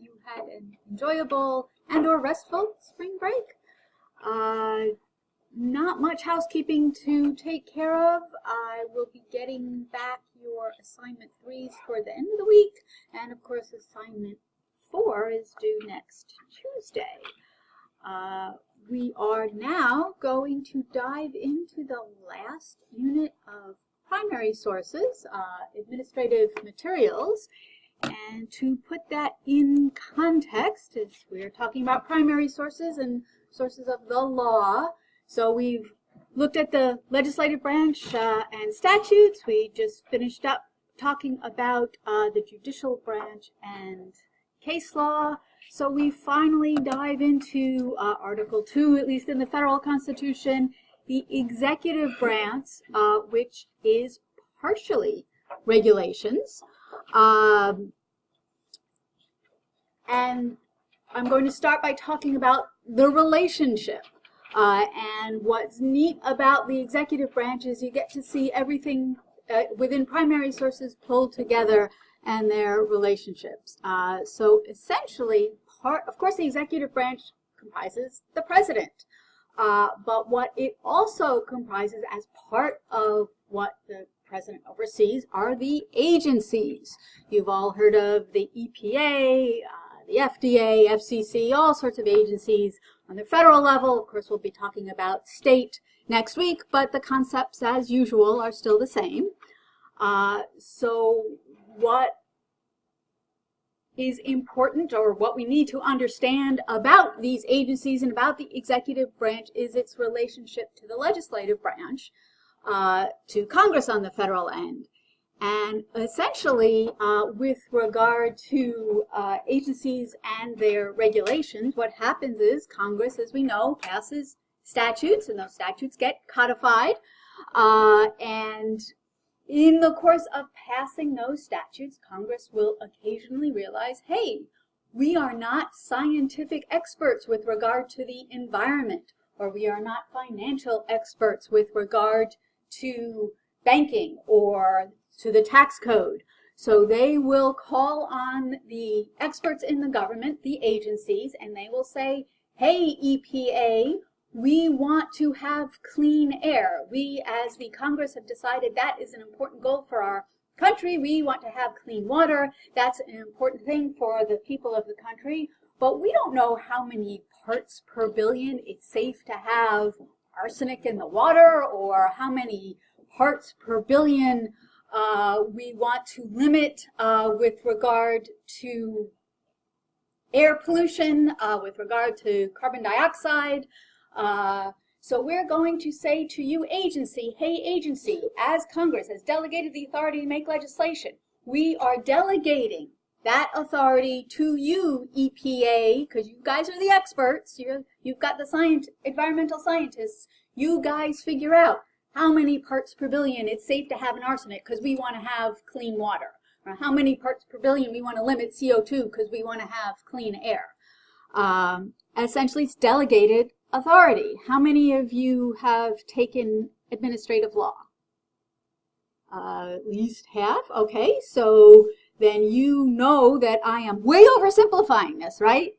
you had an enjoyable and or restful spring break. Not much housekeeping to take care of. I will be getting back your assignment 3s toward the end of the week, and of course assignment 4 is due next Tuesday. We are now going to dive into the last unit of primary sources, administrative materials, and to put that in context, as we're talking about primary sources and sources of the law. So we've looked at the legislative branch and statutes. We just finished up talking about the judicial branch and case law. So we finally dive into Article 2, at least in the federal Constitution, the executive branch, which is partially regulations. And I'm going to start by talking about the relationship. And what's neat about the executive branch is you get to see everything within primary sources pulled together and their relationships. So essentially, of course, the executive branch comprises the president. But what it also comprises as part of what the president oversees are the agencies. You've all heard of the EPA, the FDA, FCC, all sorts of agencies on the federal level. Of course, we'll be talking about state next week, but the concepts, as usual, are still the same. So what is important, or what we need to understand about these agencies and about the executive branch, is its relationship to the legislative branch, to Congress on the federal end. And essentially, with regard to agencies and their regulations, what happens is Congress, as we know, passes statutes, and those statutes get codified. And in the course of passing those statutes, Congress will occasionally realize, hey, we are not scientific experts with regard to the environment, or we are not financial experts with regard to banking or to the tax code. So they will call on the experts in the government, the agencies, and they will say, hey, EPA, we want to have clean air. We, as the Congress, have decided that is an important goal for our country. We want to have clean water. That's an important thing for the people of the country. But we don't know how many parts per billion it's safe to have arsenic in the water, or how many parts per billion we want to limit with regard to air pollution, with regard to carbon dioxide. So we're going to say to you, agency, hey, agency, as Congress has delegated the authority to make legislation, we are delegating that authority to you, EPA, because you guys are the experts. You've got the environmental scientists. You guys figure out how many parts per billion it's safe to have in arsenic because we want to have clean water, or how many parts per billion we want to limit CO2 because we want to have clean air. Essentially, it's delegated authority. How many of you have taken administrative law? At least half. Okay, so then you know that I am way oversimplifying this, right?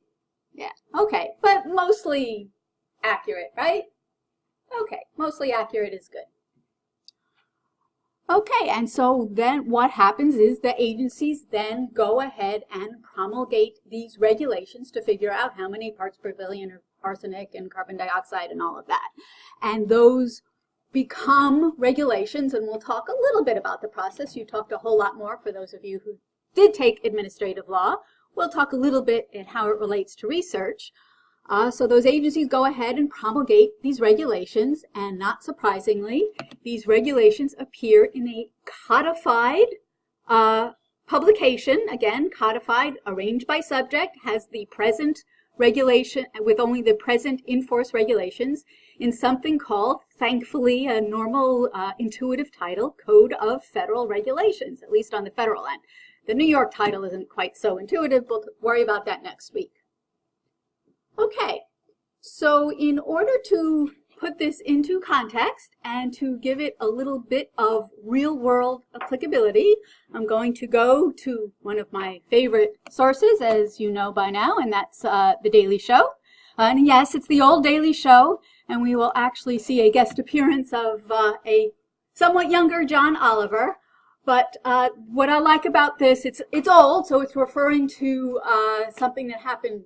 Yeah, okay, but mostly accurate, right? Okay, mostly accurate is good. Okay, and so then what happens is the agencies then go ahead and promulgate these regulations to figure out how many parts per billion of arsenic and carbon dioxide and all of that. And those become regulations, and we'll talk a little bit about the process. You talked a whole lot more for those of you who did take administrative law. We'll talk a little bit at how it relates to research. So those agencies go ahead and promulgate these regulations, and not surprisingly, these regulations appear in a codified publication, again, codified, arranged by subject, has the present regulation, with only the present in-force regulations, in something called, thankfully, a normal intuitive title, Code of Federal Regulations, at least on the federal end. The New York title isn't quite so intuitive. We'll worry about that next week. Okay, so in order to put this into context and to give it a little bit of real-world applicability, I'm going to go to one of my favorite sources, as you know by now, and that's The Daily Show. And yes, it's the old Daily Show, and we will actually see a guest appearance of a somewhat younger John Oliver. But what I like about this, it's old, so it's referring to something that happened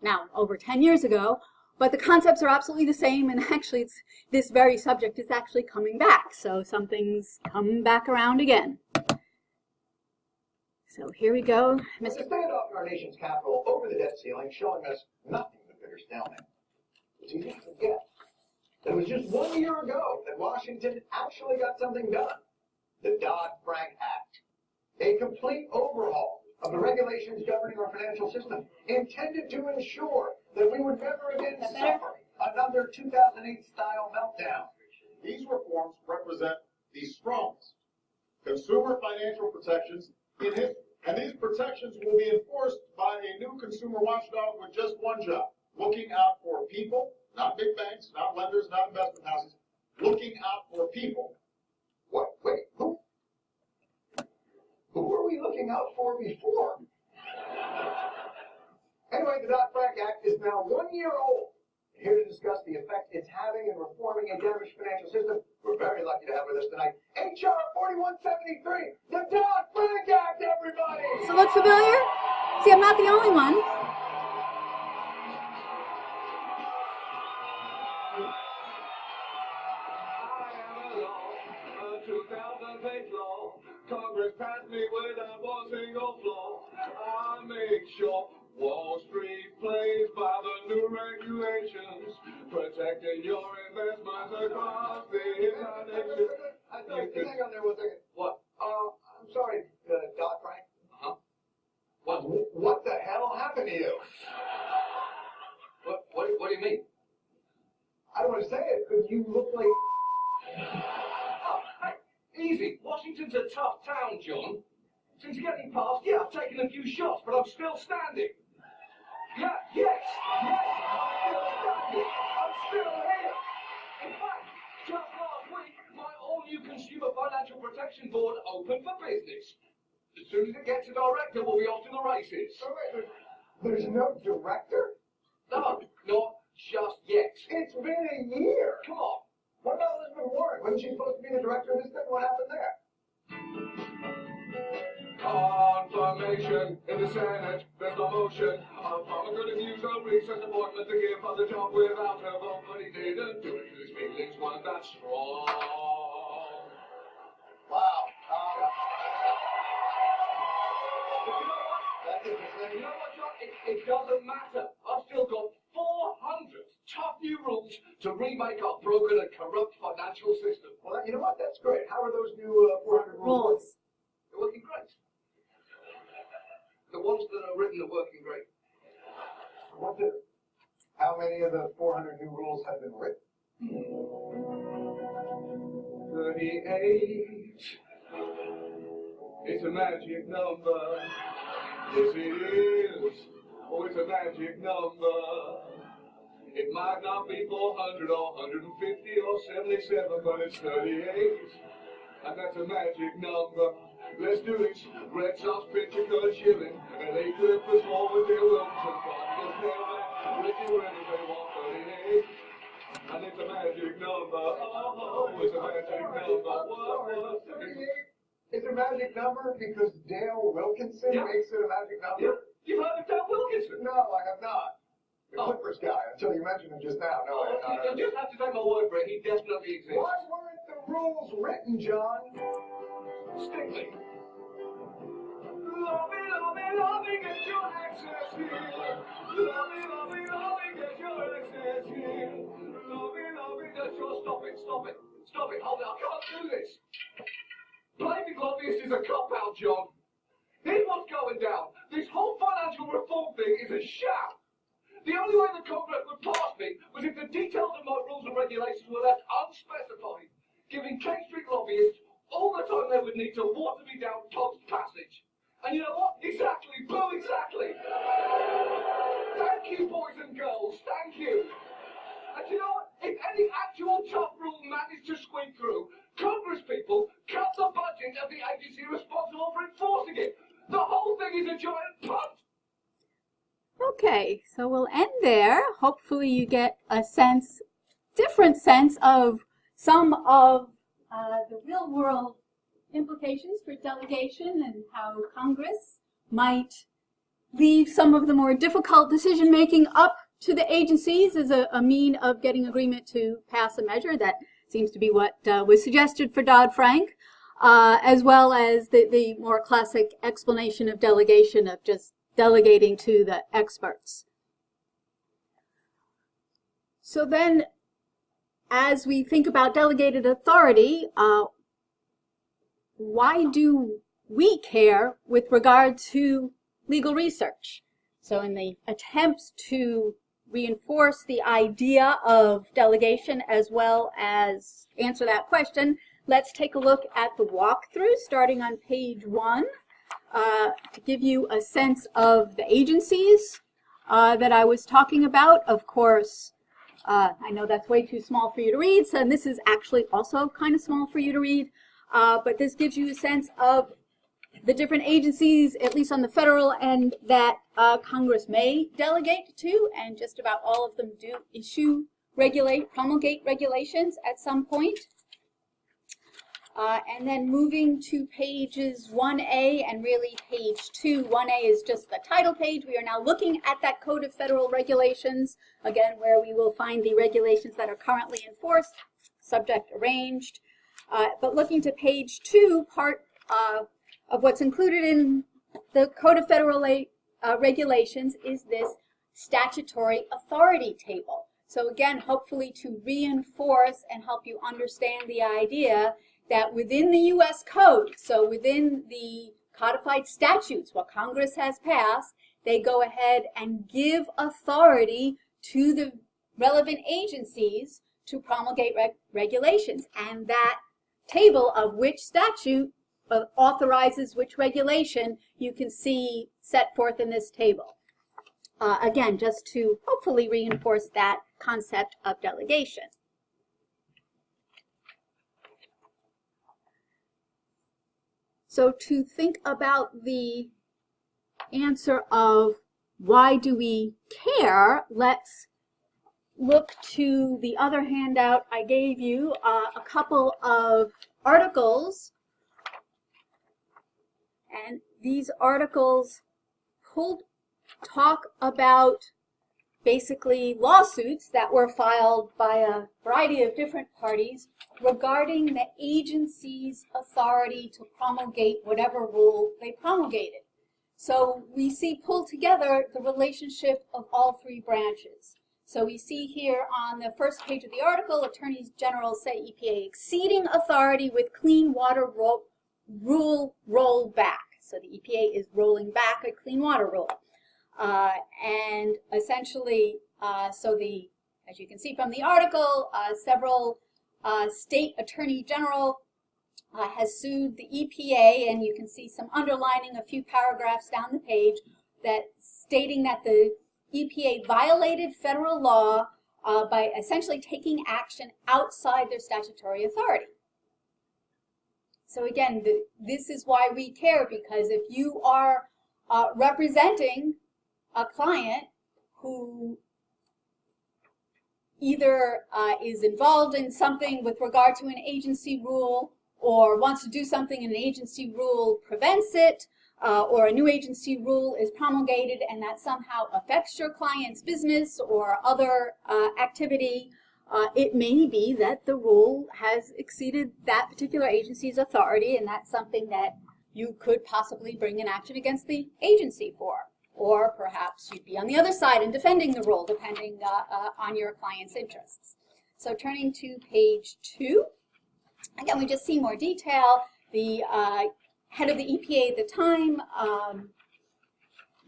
now over 10 years ago, but the concepts are absolutely the same, and actually this very subject is actually coming back, so something's come back around again. So here we go, Mr. The standoff in our nation's capital over the debt ceiling showing us nothing but bitter stalemate. It's easy to forget that it was just 1 year ago that Washington actually got something done. The Dodd-Frank Act, a complete overhaul of the regulations governing our financial system, intended to ensure that we would never again suffer another 2008-style meltdown. These reforms represent the strongest consumer financial protections in history. And these protections will be enforced by a new consumer watchdog with just one job: looking out for people, not big banks, not lenders, not investment houses, looking out for people. What? Wait, who? Who were we looking out for before? Anyway, the Dodd-Frank Act is now 1 year old. Here to discuss the effect it's having in reforming a damaged financial system, we're very lucky to have with us tonight H.R. 4173, the Dodd-Frank Act, everybody! So look familiar? See, I'm not the only one. Congress passed me without one single flaw. I make sure Wall Street plays by the new regulations, protecting your investments across the entire nation. Hang on there 1 second. What? I'm sorry, Dodd-Frank. Uh-huh. What the hell happened to you? What do you mean? I don't want to say it, but you look like... Oh, hey, easy. Washington's a tough town, John. Since getting past, yeah, I've taken a few shots, but I'm still standing. Yeah, yes, I'm still standing. I'm still here. In fact, just last week, my all-new Consumer Financial Protection Board opened for business. As soon as it gets a director, we'll be off to the races. Oh, wait, there's no director? No, not just yet. It's been a year. Come on. What about Elizabeth Warren? Wasn't she supposed to be the director of this thing? What happened there? Confirmation in the Senate, there's no motion. I'm going to use a recess appointment to give her the job without her vote, but he didn't do it. His feelings weren't that strong. Wow. But you know what? That's interesting. You know what, John? It doesn't matter. I've still got 400 tough new rules to remake our broken and corrupt financial system. Well, you know what? That's great. How are those new 400 rules? Rules. They're working great. The ones that are written are working great. How many of the 400 new rules have been written? 38. It's a magic number. Yes, it is. Oh, it's a magic number. It might not be 400 or 150 or 77, but it's 38. And that's a magic number. Let's do this. Red Sox pitcher Kurt Schilling, and they Clippers forward their Wilson. Just tell that Ricky Rivers they want 38. And it's a magic number. Oh, it's a magic number. 38 is a magic number because Dale Wilkinson makes it a magic number? You've heard of Dale Wilkinson? No, I have not. The Clippers guy, until you mentioned him just now. No, I have not. You just have to take my word for it. He definitely exists. Why weren't the rules written, John? Stingley. Love me, get your access here. Love me, get your access here. Love me, just stop it. Hold it, I can't do this. Blaming lobbyists is a cop-out, John. Here's what's going down. This whole financial reform thing is a sham. The only way the Congress would pass me was if the details of my rules and regulations were left unspecified, giving K Street lobbyists all the time they would need to water me down Todd's passage. And you know what? Exactly, boo, exactly. Thank you, boys and girls, thank you. And you know what? If any Okay, so we'll end there. Hopefully you get a different sense of some of the real world implications for delegation and how Congress might leave some of the more difficult decision making up to the agencies as a mean of getting agreement to pass a measure. That seems to be what was suggested for Dodd-Frank, as well as the more classic explanation of delegation of just delegating to the experts. So then, as we think about delegated authority, why do we care with regard to legal research? So in the attempts to reinforce the idea of delegation as well as answer that question, let's take a look at the walkthrough starting on page 1 to give you a sense of the agencies that I was talking about. Of course, I know that's way too small for you to read, so this is actually also kind of small for you to read, but this gives you a sense of the different agencies, at least on the federal end, that Congress may delegate to, and just about all of them do promulgate regulations at some point. And then moving to pages 1A and really page 2. 1A is just the title page. We are now looking at that Code of Federal Regulations, again, where we will find the regulations that are currently enforced, subject arranged. But looking to page 2, part of what's included in the Code of Federal Regulations is this statutory authority table. So again, hopefully to reinforce and help you understand the idea that within the U.S. Code, so within the codified statutes, what Congress has passed, they go ahead and give authority to the relevant agencies to promulgate regulations. And that table of which statute authorizes which regulation you can see set forth in this table. Again, just to hopefully reinforce that concept of delegation. So to think about the answer of why do we care, let's look to the other handout I gave you, a couple of articles. And these articles talk about basically lawsuits that were filed by a variety of different parties regarding the agency's authority to promulgate whatever rule they promulgated. So we see pulled together the relationship of all three branches. So we see here on the first page of the article, attorneys general say EPA exceeding authority with clean water rule rolled back. So the EPA is rolling back a clean water rule. And essentially, as you can see from the article, several state attorney general has sued the EPA, and you can see some underlining a few paragraphs down the page that stating that the EPA violated federal law by essentially taking action outside their statutory authority. So again, this is why we care, because if you are representing a client who either is involved in something with regard to an agency rule or wants to do something and an agency rule prevents it, or a new agency rule is promulgated and that somehow affects your client's business or other activity, it may be that the rule has exceeded that particular agency's authority, and that's something that you could possibly bring an action against the agency for. Or perhaps you'd be on the other side in defending the rule, depending on your client's interests. So turning to page 2, again, we just see more detail. The head of the EPA at the time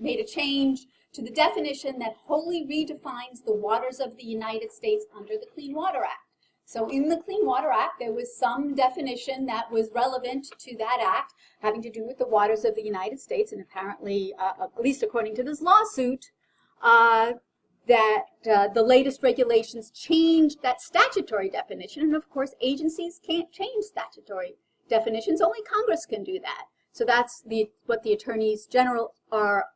made a change to the definition that wholly redefines the waters of the United States under the Clean Water Act. So in the Clean Water Act, there was some definition that was relevant to that act having to do with the waters of the United States, and apparently, at least according to this lawsuit, that the latest regulations changed that statutory definition, and of course agencies can't change statutory definitions, only Congress can do that. So that's what the attorneys general are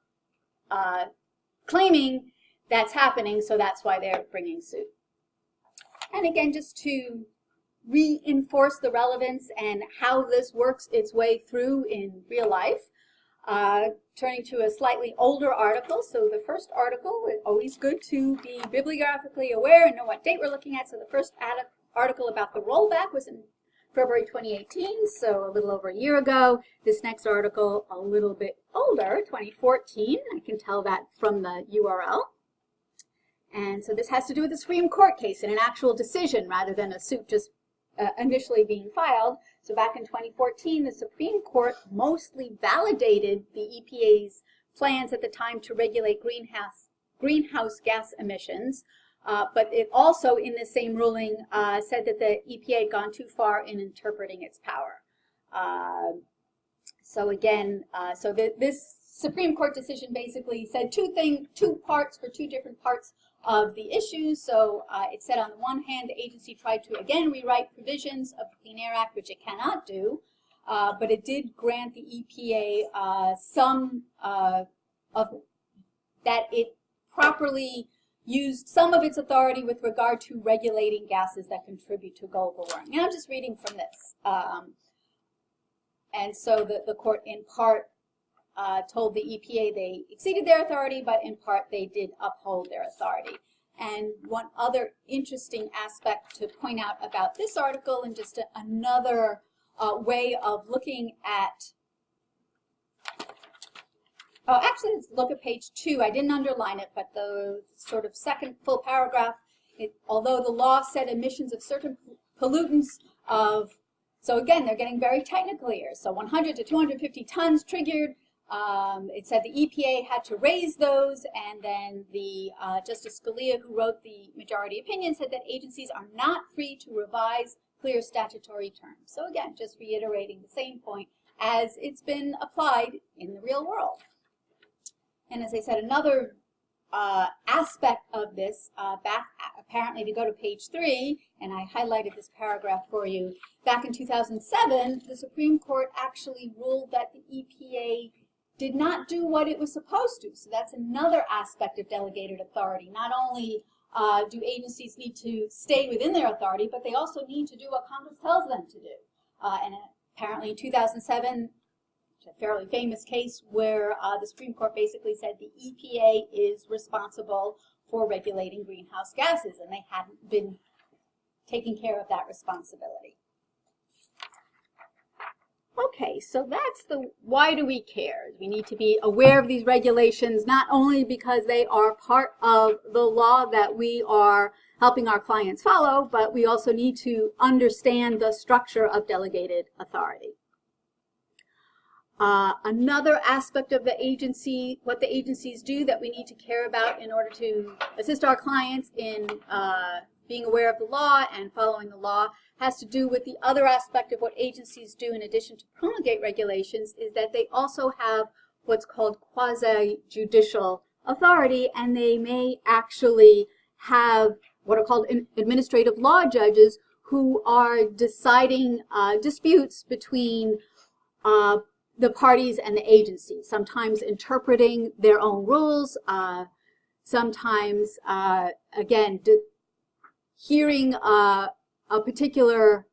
claiming that's happening, so that's why they're bringing suit. And again, just to reinforce the relevance and how this works its way through in real life, turning to a slightly older article. So the first article, it's always good to be bibliographically aware and know what date we're looking at. So the first article about the rollback was in February 2018, so a little over a year ago. This next article, a little bit older, 2014. I can tell that from the URL. And so this has to do with a Supreme Court case and an actual decision rather than a suit just initially being filed. So back in 2014, the Supreme Court mostly validated the EPA's plans at the time to regulate greenhouse gas emissions. But it also, in the same ruling, said that the EPA had gone too far in interpreting its power. So again, this Supreme Court decision basically said two parts for two different parts of the issue. So it said on the one hand, the agency tried to again rewrite provisions of the Clean Air Act, which it cannot do, but it did grant the EPA some of that it properly used some of its authority with regard to regulating gases that contribute to global warming. And I'm just reading from this. And so the court in part told the EPA they exceeded their authority, but in part they did uphold their authority. And one other interesting aspect to point out about this article, and just another way of looking at, oh, actually, let's look at page 2. I didn't underline it, but the sort of second full paragraph, although the law said emissions of certain pollutants of, so again, they're getting very technical here. So 100 to 250 tons triggered. It said the EPA had to raise those, and then the Justice Scalia, who wrote the majority opinion, said that agencies are not free to revise clear statutory terms. So again, just reiterating the same point as it's been applied in the real world. And as I said, another aspect of this, apparently to go to page 3, and I highlighted this paragraph for you, back in 2007, the Supreme Court actually ruled that the EPA did not do what it was supposed to. So that's another aspect of delegated authority. Not only do agencies need to stay within their authority, but they also need to do what Congress tells them to do. And apparently in 2007, a fairly famous case where the Supreme Court basically said the EPA is responsible for regulating greenhouse gases, and they hadn't been taking care of that responsibility. Okay, so that's the why do we care? We need to be aware of these regulations, not only because they are part of the law that we are helping our clients follow, but we also need to understand the structure of delegated authority. Another aspect of the agency, what the agencies do that we need to care about in order to assist our clients in being aware of the law and following the law, has to do with the other aspect of what agencies do in addition to promulgate regulations, is that they also have what's called quasi-judicial authority, and they may actually have what are called administrative law judges who are deciding disputes between the parties and the agency, sometimes interpreting their own rules, sometimes, again, hearing a particular,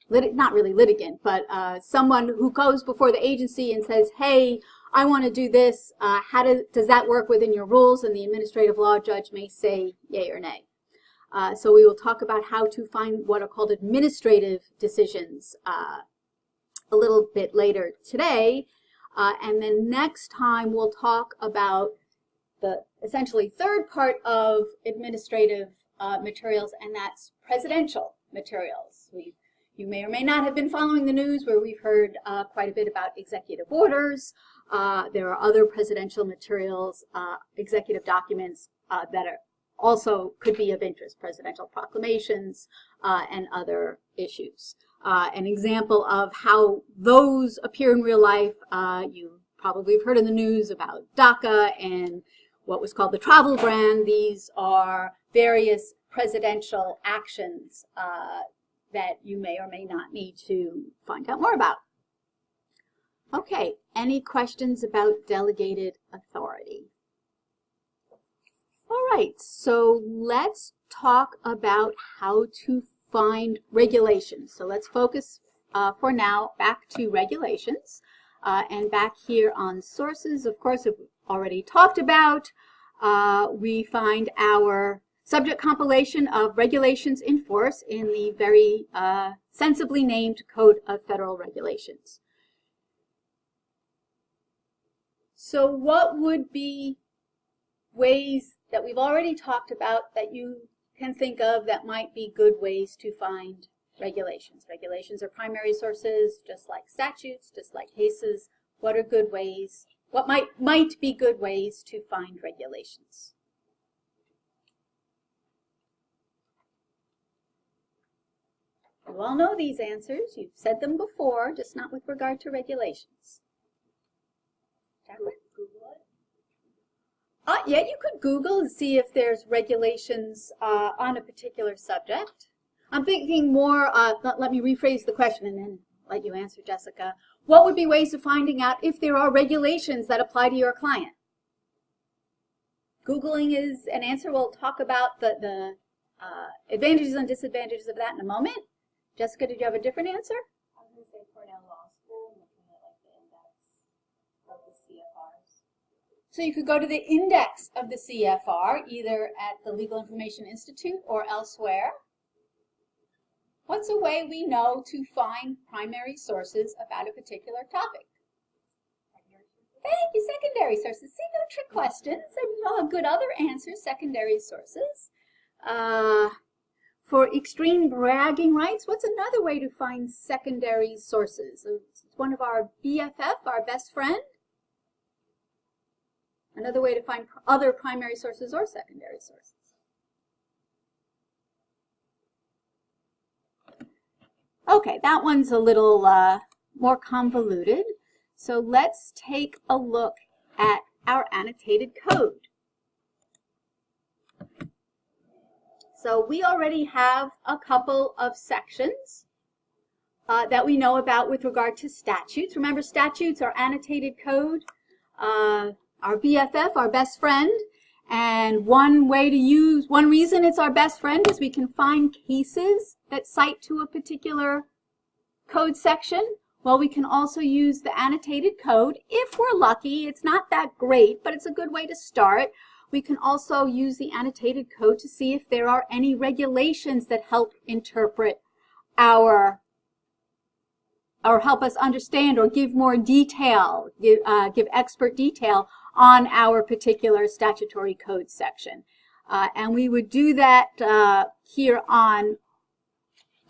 not really litigant, but someone who goes before the agency and says, hey, I want to do this, does that work within your rules? And the administrative law judge may say yay or nay. So we will talk about how to find what are called administrative decisions a little bit later today. And then next time we'll talk about the essentially third part of administrative materials, and that's presidential materials. You may or may not have been following the news where we've heard quite a bit about executive orders. There are other presidential materials, executive documents that are also could be of interest, presidential proclamations and other issues. An example of how those appear in real life, you probably have heard in the news about DACA and what was called the travel ban. These are various presidential actions that you may or may not need to find out more about. Okay, any questions about delegated authority? right, so let's talk about how to find regulations. So let's focus for now back to regulations and back here on sources. Of course, if we've already talked about, we find our subject compilation of regulations in force in the very sensibly named Code of Federal Regulations. So what would be ways that we've already talked about that you can think of that might be good ways to find regulations? Regulations are primary sources, just like statutes, just like cases. What are good ways? What might be good ways to find regulations? You all know these answers. You've said them before, just not with regard to regulations. Google it? Yeah, you could Google and see if there's regulations on a particular subject. I'm thinking more, let me rephrase the question and then let you answer, Jessica. What would be ways of finding out if there are regulations that apply to your client? Googling is an answer. We'll talk about the advantages and disadvantages of that in a moment. Jessica, did you have a different answer? I was going to say Cornell Law School, looking at like the index of the CFRs. So you could go to the index of the CFR, either at the Legal Information Institute or elsewhere. What's a way we know to find primary sources about a particular topic? Thank you, secondary sources. See, no trick questions. And you'll have good other answers, secondary sources. For extreme bragging rights, what's another way to find secondary sources? It's one of our BFF, our best friend. Another way to find other primary sources or secondary sources. Okay, that one's a little more convoluted. So let's take a look at our annotated code. So we already have a couple of sections that we know about with regard to statutes. Remember, statutes are annotated code, our BFF, our best friend. And one reason it's our best friend is we can find cases that cite to a particular code section. Well, we can also use the annotated code if we're lucky. It's not that great, but it's a good way to start. We can also use the annotated code to see if there are any regulations that help interpret or help us understand or give more detail, give expert detail on our particular statutory code section. And we would do that here on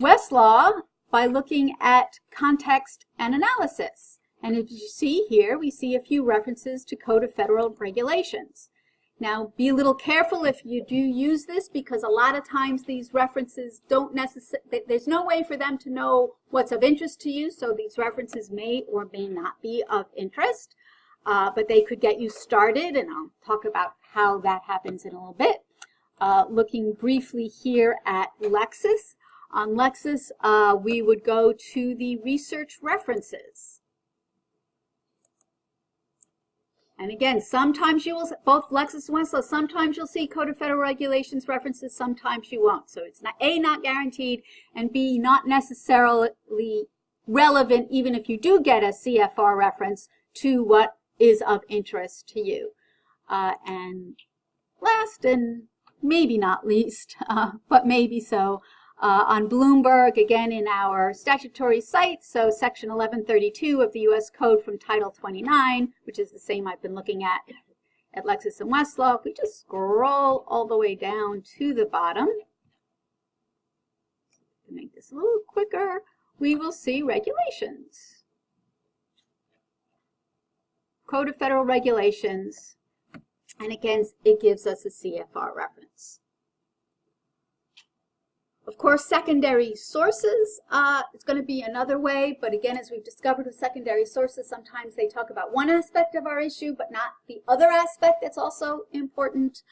Westlaw by looking at context and analysis. And as you see here, we see a few references to Code of Federal Regulations. Now, be a little careful if you do use this, because a lot of times these references don't necessarily, there's no way for them to know what's of interest to you, so these references may or may not be of interest, but they could get you started, and I'll talk about how that happens in a little bit. Looking briefly here at Lexis. On Lexis, we would go to the research references. And again, sometimes you will, both Lexis and Westlaw, sometimes you'll see Code of Federal Regulations references, sometimes you won't. So it's not, A, not guaranteed, and B, not necessarily relevant, even if you do get a CFR reference, to what is of interest to you. And last, and maybe not least, but maybe so, on Bloomberg, again in our statutory site, so Section 1132 of the U.S. Code from Title 29, which is the same I've been looking at Lexis and Westlaw. If we just scroll all the way down to the bottom, to make this a little quicker, we will see regulations. Code of Federal Regulations, and again, it gives us a CFR reference. Of course, secondary sources, it's going to be another way, but again, as we've discovered with secondary sources, sometimes they talk about one aspect of our issue, but not the other aspect that's also important.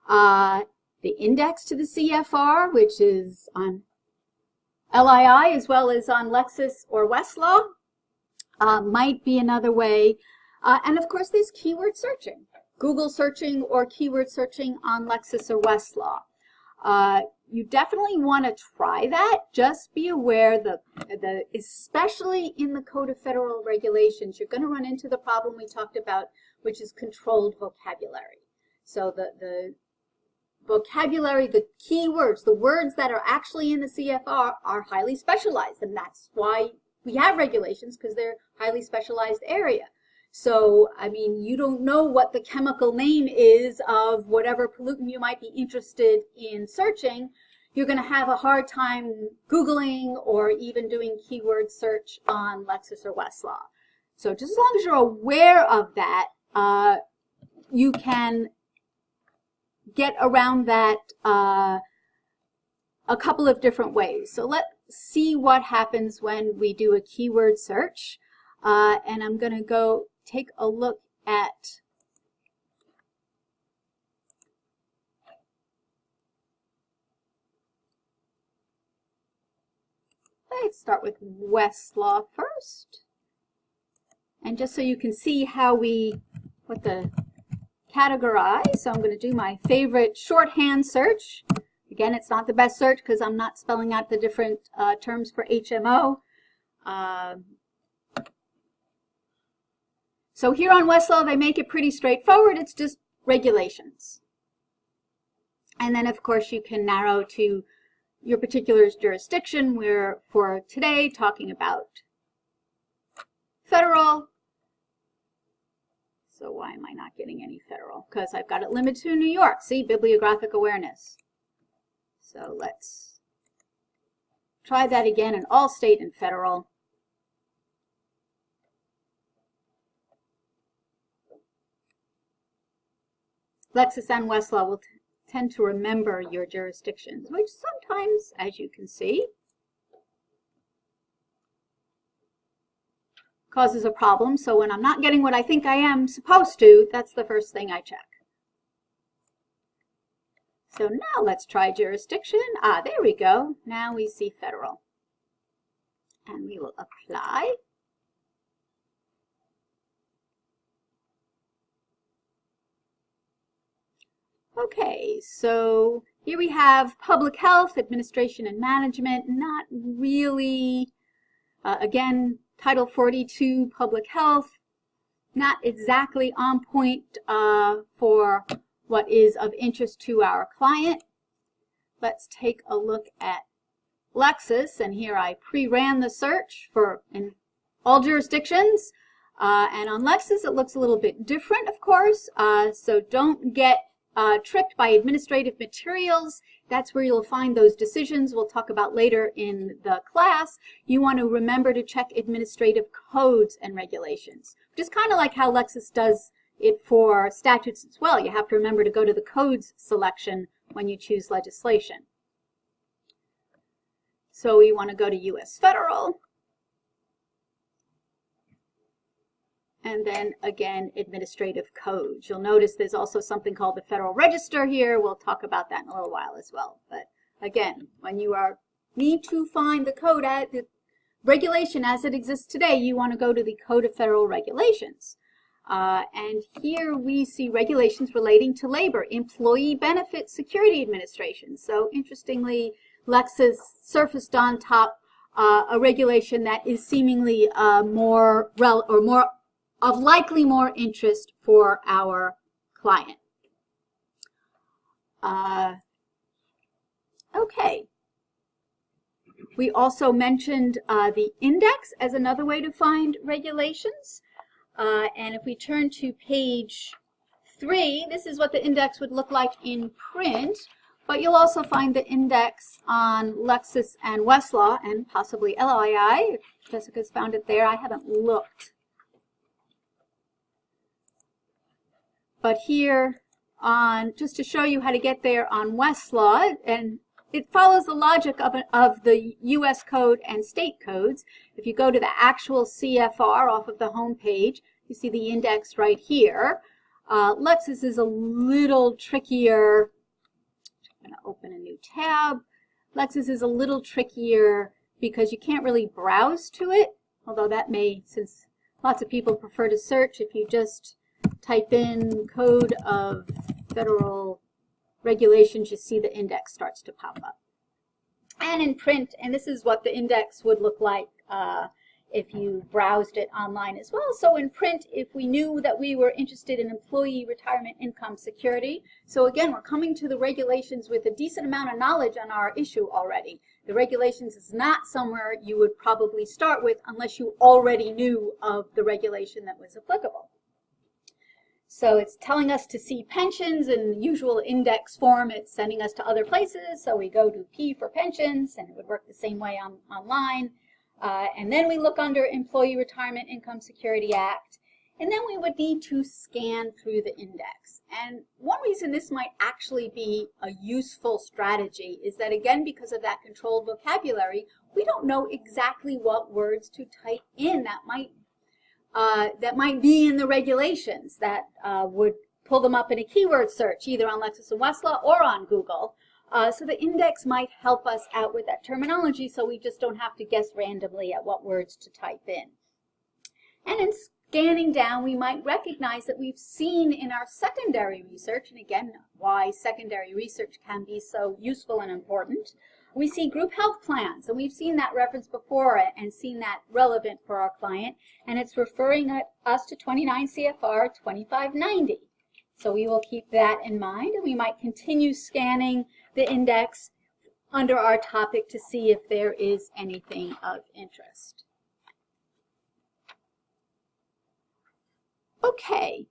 The index to the CFR, which is on LII as well as on Lexis or Westlaw, might be another way. And of course, there's keyword searching. Google searching or keyword searching on Lexis or Westlaw. You definitely want to try that. Just be aware that especially in the Code of Federal Regulations, you're going to run into the problem we talked about, which is controlled vocabulary. So the vocabulary, the keywords, the words that are actually in the CFR are highly specialized, and that's why we have regulations, because they're highly specialized area. So, I mean, you don't know what the chemical name is of whatever pollutant you might be interested in searching. You're going to have a hard time Googling or even doing keyword search on Lexis or Westlaw. So just as long as you're aware of that, you can get around that a couple of different ways. So let's see what happens when we do a keyword search. And I'm going to go take a look at let's start with Westlaw first. And just so you can see how what the categorize, so I'm going to do my favorite shorthand search. Again, it's not the best search because I'm not spelling out the different terms for HMO. So here on Westlaw, they make it pretty straightforward. It's just regulations. And then, of course, you can narrow to your particular jurisdiction. We're, for today, talking about federal. So why am I not getting any federal? Because I've got it limited to New York. See, bibliographic awareness. So let's try that again in all state and federal. Lexis and Westlaw will tend to remember your jurisdictions, which sometimes, as you can see, causes a problem. So when I'm not getting what I think I am supposed to, that's the first thing I check. So now let's try jurisdiction. There we go. Now we see federal. And we will apply. Okay, so here we have public health, administration, and management. Not really, again, Title 42, public health, not exactly on point for what is of interest to our client. Let's take a look at Lexis, and here I pre-ran the search for in all jurisdictions. And on Lexis, it looks a little bit different, of course, so don't get tricked by administrative materials. That's where you'll find those decisions we'll talk about later in the class. You want to remember to check administrative codes and regulations, just kind of like how Lexis does it for statutes as well. You have to remember to go to the codes selection when you choose legislation. So we want to go to U.S. Federal. And then, again, administrative codes. You'll notice there's also something called the Federal Register here. We'll talk about that in a little while as well. But again, when you need to find the code, the regulation as it exists today, you want to go to the Code of Federal Regulations. And here we see regulations relating to labor, Employee Benefit Security Administration. So interestingly, Lexis surfaced on top a regulation that is seemingly more interest for our client. Okay. We also mentioned the index as another way to find regulations. And if we turn to page 3, this is what the index would look like in print. But you'll also find the index on Lexis and Westlaw and possibly LII. If Jessica's found it there, I haven't looked. But here on, just to show you how to get there on Westlaw, and it follows the logic of the U.S. code and state codes. If you go to the actual CFR off of the home page, you see the index right here. Lexis is a little trickier. I'm going to open a new tab. Lexis is a little trickier because you can't really browse to it, although that may, since lots of people prefer to search, if you just type in Code of Federal Regulations, you see the index starts to pop up. And in print, and this is what the index would look like if you browsed it online as well. So in print, if we knew that we were interested in employee retirement income security, so again, we're coming to the regulations with a decent amount of knowledge on our issue already. The regulations is not somewhere you would probably start with unless you already knew of the regulation that was applicable. So it's telling us to see pensions in the usual index form. It's sending us to other places. So we go to P for pensions, and it would work the same way online. And then we look under Employee Retirement Income Security Act. And then we would need to scan through the index. And one reason this might actually be a useful strategy is that, again, because of that controlled vocabulary, we don't know exactly what words to type in that might be in the regulations that would pull them up in a keyword search, either on Lexis and Westlaw or on Google. So the index might help us out with that terminology so we just don't have to guess randomly at what words to type in. And in scanning down, we might recognize that we've seen in our secondary research, and again, why secondary research can be so useful and important, we see group health plans, and we've seen that reference before and seen that relevant for our client, and it's referring us to 29 CFR 2590. So we will keep that in mind, and we might continue scanning the index under our topic to see if there is anything of interest. Okay,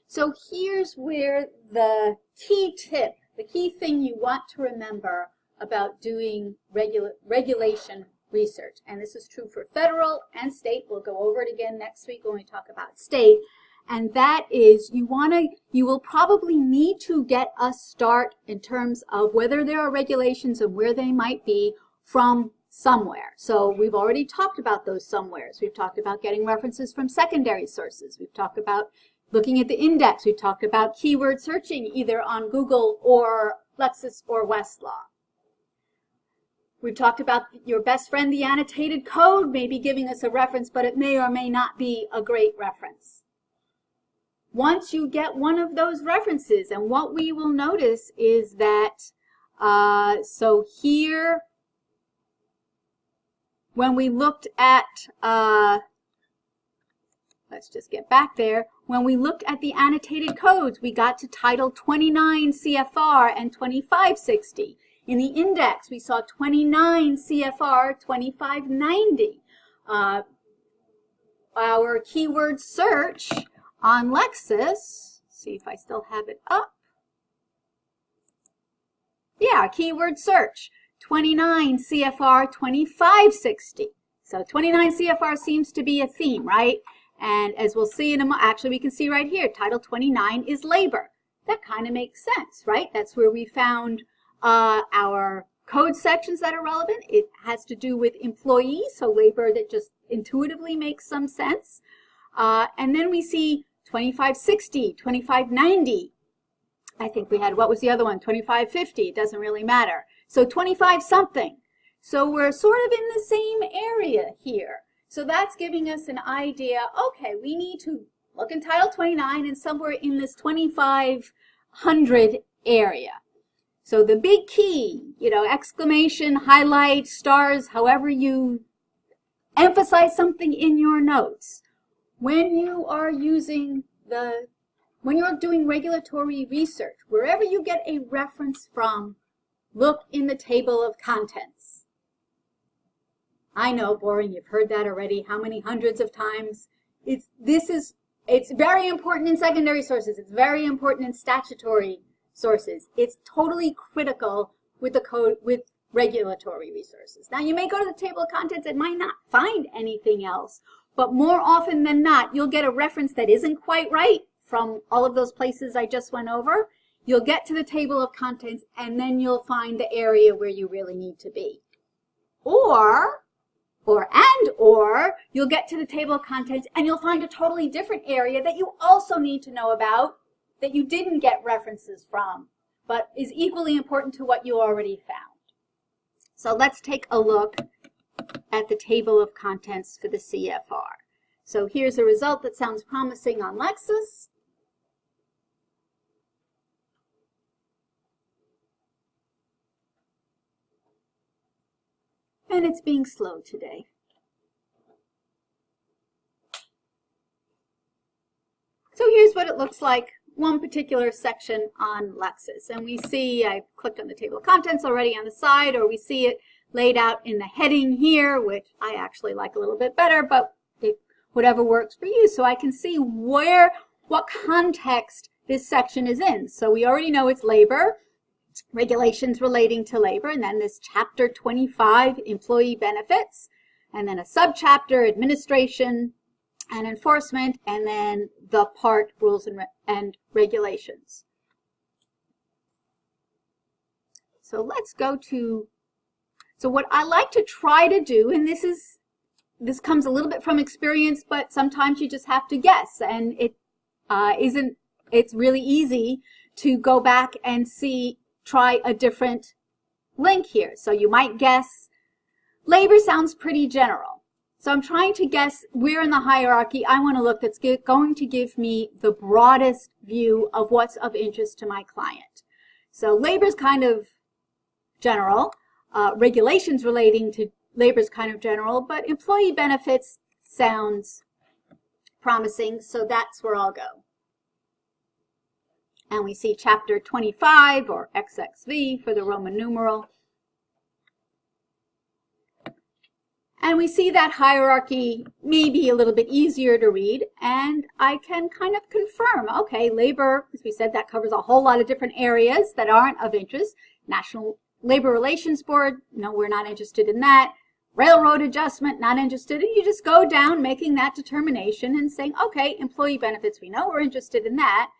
so here's where the key tip, the key thing you want to remember about doing regulation research, and this is true for federal and state. We'll go over it again next week when we talk about state, and that is you will probably need to get a start in terms of whether there are regulations and where they might be from somewhere. So we've already talked about those somewheres. We've talked about getting references from secondary sources. We've talked about looking at the index. We've talked about keyword searching either on Google or Lexis or Westlaw. We've talked about your best friend, the annotated code, maybe giving us a reference, but it may or may not be a great reference. Once you get one of those references, and what we will notice is that, so here, when we looked at, let's just get back there, when we looked at the annotated codes, we got to Title 29 CFR and 2560. In the index, we saw 29 CFR 2590. Our keyword search on Lexis, see if I still have it up. Yeah, keyword search, 29 CFR 2560. So 29 CFR seems to be a theme, right? And as we'll see in a moment, actually we can see right here, Title 29 is labor. That kind of makes sense, right? That's where we found our code sections that are relevant. It has to do with employees, so labor that just intuitively makes some sense. And then we see 2560, 2590. I think we had, what was the other one? 2550, it doesn't really matter. So 25 something. So we're sort of in the same area here. So that's giving us an idea, okay, we need to look in Title 29 and somewhere in this 2500 area. So the big key, exclamation, highlight, stars, however you emphasize something in your notes. When you are when you're doing regulatory research, wherever you get a reference from, look in the table of contents. I know, boring, you've heard that already how many hundreds of times. It's very important in secondary sources. It's very important in statutory sources. It's totally critical with the code, with regulatory resources. Now, you may go to the table of contents and might not find anything else, but more often than not, you'll get a reference that isn't quite right from all of those places I just went over. You'll get to the table of contents, and then you'll find the area where you really need to be. Or you'll get to the table of contents, and you'll find a totally different area that you also need to know about that you didn't get references from, but is equally important to what you already found. So let's take a look at the table of contents for the CFR. So here's a result that sounds promising on Lexis. And it's being slow today. So here's what it looks like, one particular section on Lexis. And we see, I clicked on the table of contents already on the side, or we see it laid out in the heading here, which I actually like a little bit better, but whatever works for you. So I can see what context this section is in. So we already know it's labor, regulations relating to labor, and then this chapter 25, employee benefits, and then a subchapter, administration and enforcement, and then the part, rules and regulations. So let's go to, so what I like to try to do, and this comes a little bit from experience, but sometimes you just have to guess, and it's really easy to go back and try a different link here. So you might guess, labor sounds pretty general. So I'm trying to guess where in the hierarchy I want to look that's going to give me the broadest view of what's of interest to my client. So labor is kind of general. Regulations relating to labor is kind of general, but employee benefits sounds promising, so that's where I'll go. And we see chapter 25, or XXV for the Roman numeral. And we see that hierarchy may be a little bit easier to read, and I can kind of confirm, okay, labor, as we said, that covers a whole lot of different areas that aren't of interest. National Labor Relations Board, no, we're not interested in that. Railroad adjustment, not interested. And you just go down making that determination and saying, okay, employee benefits, we know we're interested in that.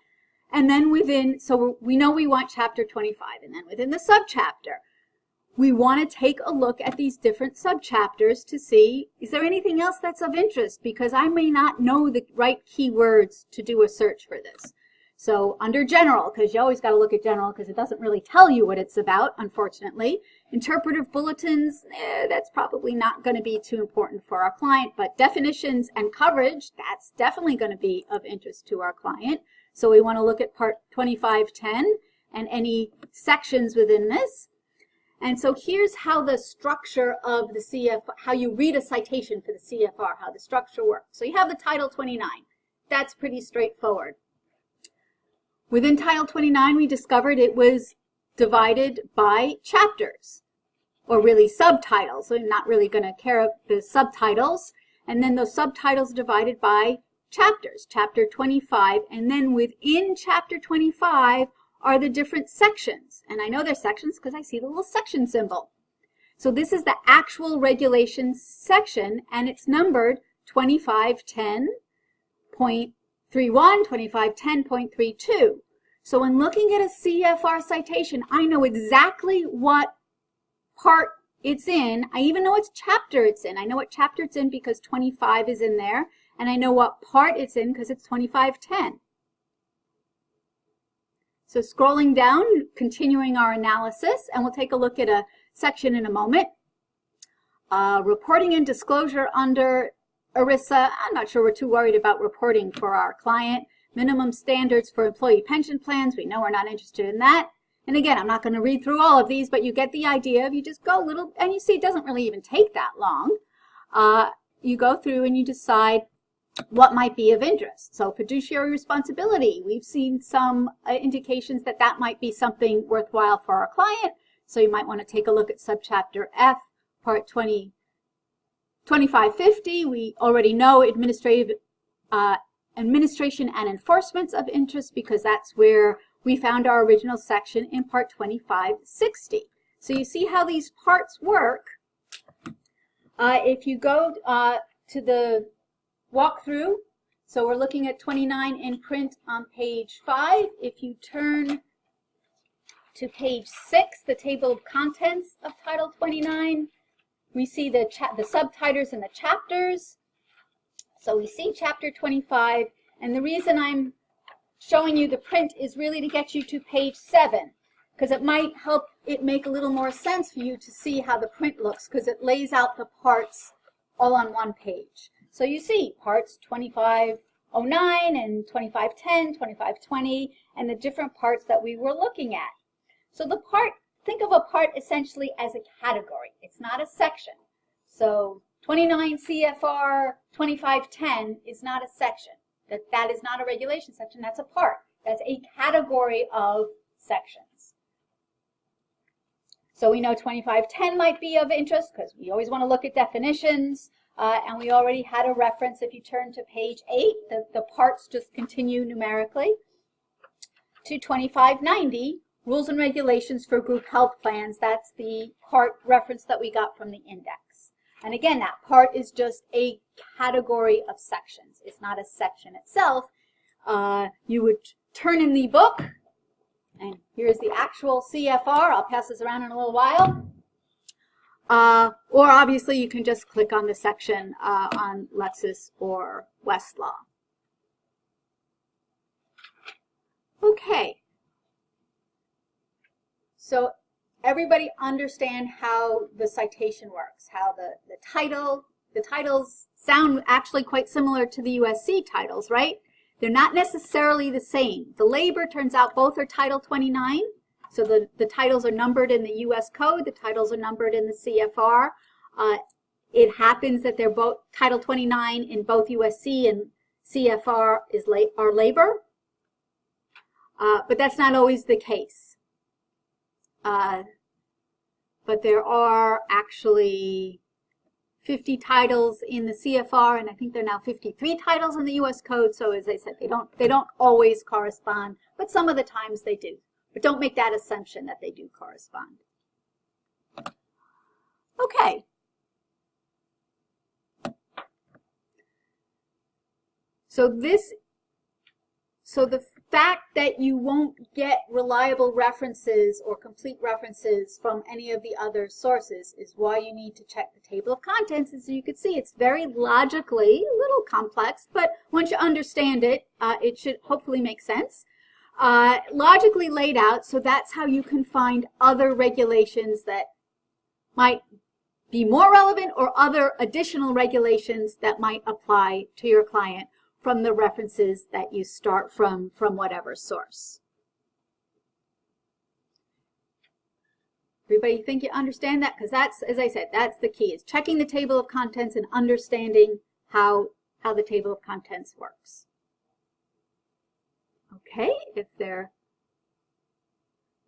And then within, so we know we want chapter 25, and then within the subchapter, we want to take a look at these different subchapters to see, is there anything else that's of interest? Because I may not know the right keywords to do a search for this. So under general, because you always got to look at general because it doesn't really tell you what it's about, unfortunately. Interpretive bulletins, that's probably not going to be too important for our client, but definitions and coverage, that's definitely going to be of interest to our client. So we want to look at part 2510 and any sections within this. And so here's how the structure of the CFR, how you read a citation for the CFR, how the structure works. So you have the Title 29. That's pretty straightforward. Within Title 29, we discovered it was divided by chapters, or really subtitles. So I'm not really going to care about the subtitles. And then those subtitles divided by chapters, chapter 25. And then within chapter 25 are the different sections. And I know they're sections because I see the little section symbol. So this is the actual regulations section, and it's numbered 2510.31, 2510.32. So when looking at a CFR citation, I know exactly what part it's in. I even know what chapter it's in. I know what chapter it's in because 25 is in there, and I know what part it's in because it's 2510. So scrolling down, continuing our analysis, and we'll take a look at a section in a moment. Reporting and disclosure under ERISA. I'm not sure we're too worried about reporting for our client. Minimum standards for employee pension plans. We know we're not interested in that. And again, I'm not going to read through all of these, but you get the idea. You just go a little, and you see it doesn't really even take that long. You go through and you decide what might be of interest. So fiduciary responsibility, we've seen some indications that that might be something worthwhile for our client. So you might want to take a look at subchapter F, part 2550. We already know administration and enforcement's of interest because that's where we found our original section in part 2560. So you see how these parts work. If you go to the walkthrough, so we're looking at 29 in print on page 5. If you turn to page 6, the table of contents of Title 29, we see the subtitles and the chapters. So we see chapter 25, and the reason I'm showing you the print is really to get you to page 7, because it might help it make a little more sense for you to see how the print looks, because it lays out the parts all on one page. So you see parts 2509 and 2510, 2520, and the different parts that we were looking at. So the part, think of a part essentially as a category. It's not a section. So 29 CFR 2510 is not a section. That is not a regulation section. That's a part. That's a category of sections. So we know 2510 might be of interest because we always want to look at definitions. And we already had a reference. If you turn to page 8, the parts just continue numerically. To 2590, rules and regulations for group health plans. That's the part reference that we got from the index. And again, that part is just a category of sections. It's not a section itself. You would turn in the book, and here's the actual CFR. I'll pass this around in a little while. Or obviously you can just click on the section on Lexis or Westlaw. Okay. So everybody understand how the citation works, how the titles sound actually quite similar to the USC titles, right? They're not necessarily the same. The labor, turns out both are Title 29. So the titles are numbered in the U.S. Code. The titles are numbered in the CFR. It happens that they're both Title 29 in both USC and CFR are labor. But that's not always the case. But there are actually 50 titles in the CFR, and I think there are now 53 titles in the U.S. Code. So as I said, they don't always correspond, but some of the times they do. But don't make that assumption that they do correspond. Okay. So the fact that you won't get reliable references or complete references from any of the other sources is why you need to check the table of contents. As you can see, it's very logically a little complex, but once you understand it, it should hopefully make sense. Logically laid out, so that's how you can find other regulations that might be more relevant or other additional regulations that might apply to your client from the references that you start from whatever source. Everybody think you understand that? Because that's, as I said, that's the key, is checking the table of contents and understanding how the table of contents works. Okay, if there are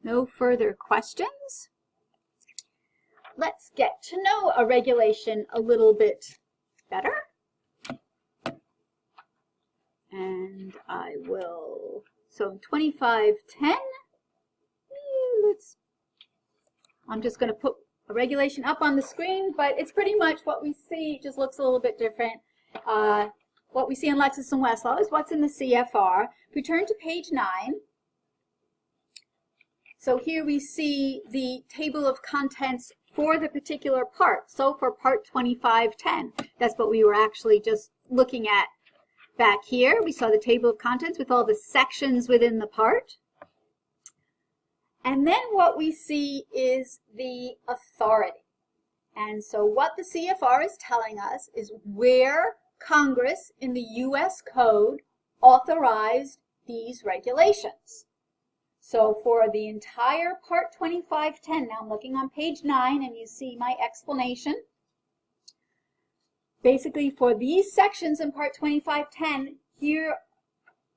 no further questions, let's get to know a regulation a little bit better. And I will, so in 2510, I'm just going to put a regulation up on the screen, but it's pretty much what we see, it just looks a little bit different. What we see in Lexis and Westlaw is what's in the CFR. If we turn to page 9, so here we see the table of contents for the particular part. So for part 2510, that's what we were actually just looking at back here. We saw the table of contents with all the sections within the part. And then what we see is the authority. And so what the CFR is telling us is where Congress in the U.S. Code authorized these regulations. So for the entire Part 2510, now I'm looking on page 9 and you see my explanation. Basically for these sections in Part 2510, here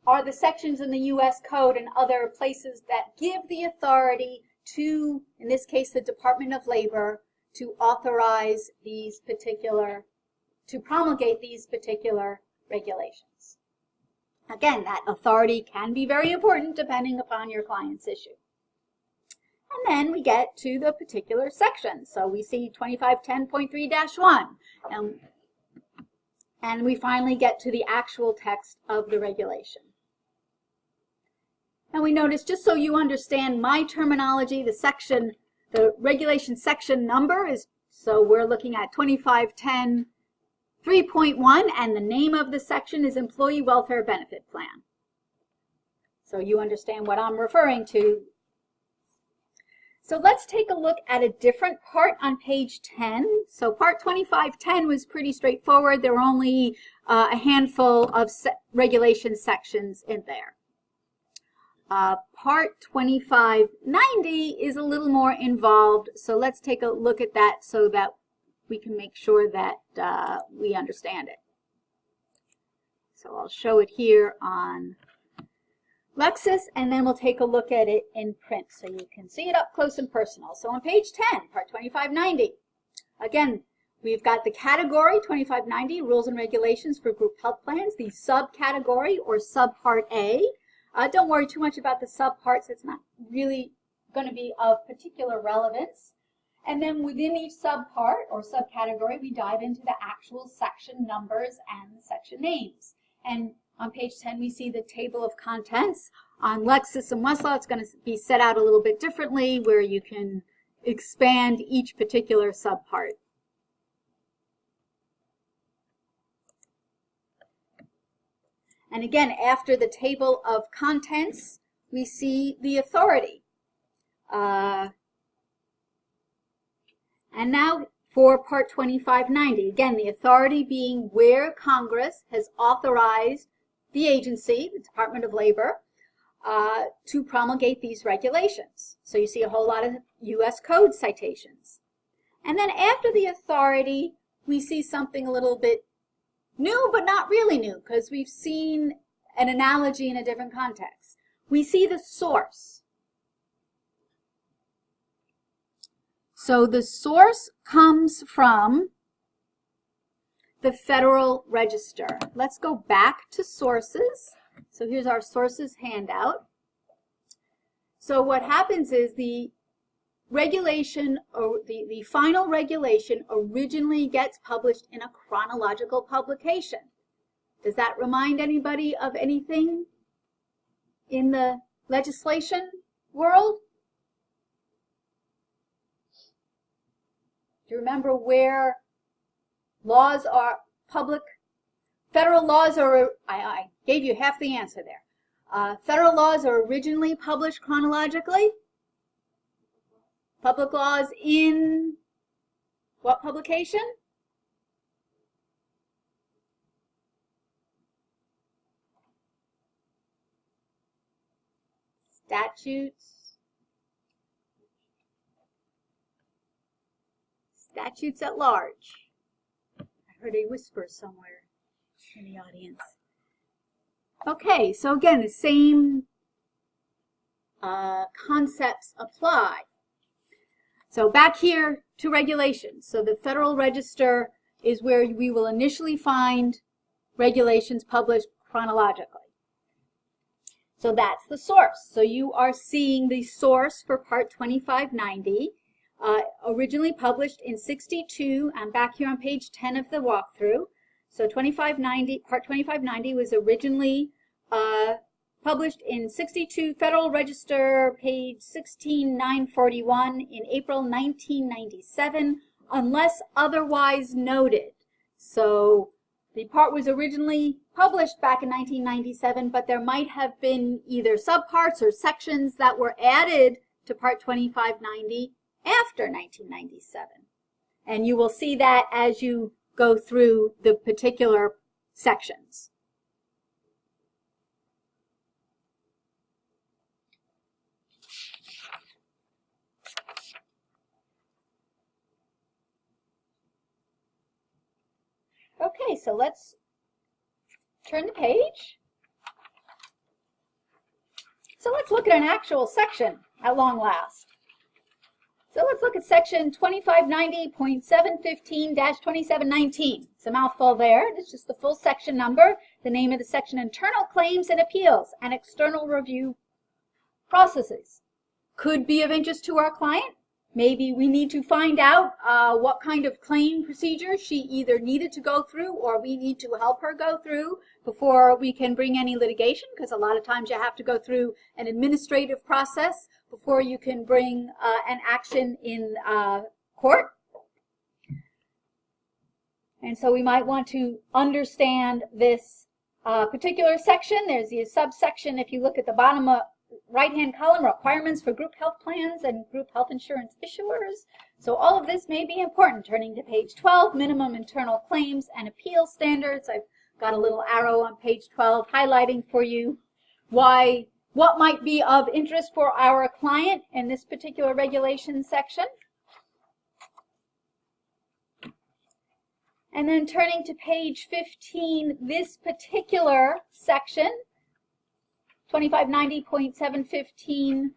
are the sections in the U.S. Code and other places that give the authority to, in this case, the Department of Labor, to authorize these particular, to promulgate these particular regulations. Again, that authority can be very important depending upon your client's issue. And then we get to the particular section. So we see 2510.3-1. And we finally get to the actual text of the regulation. And we notice, just so you understand my terminology, the regulation section number is, so we're looking at 2510 3.1, and the name of the section is Employee Welfare Benefit Plan. So you understand what I'm referring to. So let's take a look at a different part on page 10. So part 2510 was pretty straightforward. There were only a handful of regulation sections in there. Part 2590 is a little more involved. So let's take a look at that so that we can make sure that we understand it. So I'll show it here on Lexis, and then we'll take a look at it in print so you can see it up close and personal. So on page 10, part 2590, again, we've got the category 2590, rules and regulations for group health plans, the subcategory or subpart A. Don't worry too much about the subparts. It's not really going to be of particular relevance. And then within each subpart or subcategory, we dive into the actual section numbers and the section names. And on page 10, we see the table of contents. On Lexis and Westlaw, it's going to be set out a little bit differently, where you can expand each particular subpart. And again, after the table of contents, we see the authority. And now for part 2590, again, the authority being where Congress has authorized the agency, the Department of Labor, to promulgate these regulations. So you see a whole lot of U.S. Code citations. And then after the authority, we see something a little bit new, but not really new, because we've seen an analogy in a different context. We see the source. So the source comes from the Federal Register. Let's go back to sources. So here's our sources handout. So what happens is the regulation, or the final regulation originally gets published in a chronological publication. Does that remind anybody of anything in the legislation world? Do you remember where laws are public? Federal laws are, I gave you half the answer there. Federal laws are originally published chronologically. Public laws in what publication? Statutes. Statutes at large. I heard a whisper somewhere in the audience. Okay, so again, the same concepts apply. So back here to regulations. So the Federal Register is where we will initially find regulations published chronologically. So that's the source. So you are seeing the source for Part 2590, originally published in 62. I'm back here on page 10 of the walkthrough. So Part 2590 was originally published in 62 Federal Register, page 16941 in April 1997, unless otherwise noted. So the part was originally published back in 1997, but there might have been either subparts or sections that were added to Part 2590 after 1997. And you will see that as you go through the particular sections. Okay, so let's turn the page. So let's look at an actual section at long last. So let's look at section 2590.715-2719. It's a mouthful there. It's just the full section number, the name of the section, internal claims and appeals and external review processes. Could be of interest to our client. Maybe we need to find out what kind of claim procedure she either needed to go through or we need to help her go through before we can bring any litigation, because a lot of times you have to go through an administrative process before you can bring an action in court. And so we might want to understand this particular section. There's the subsection, if you look at the bottom of right-hand column, requirements for group health plans and group health insurance issuers. So all of this may be important. Turning to page 12, minimum internal claims and appeal standards. I've got a little arrow on page 12 highlighting for you what might be of interest for our client in this particular regulation section. And then turning to page 15, this particular section, 2590.715,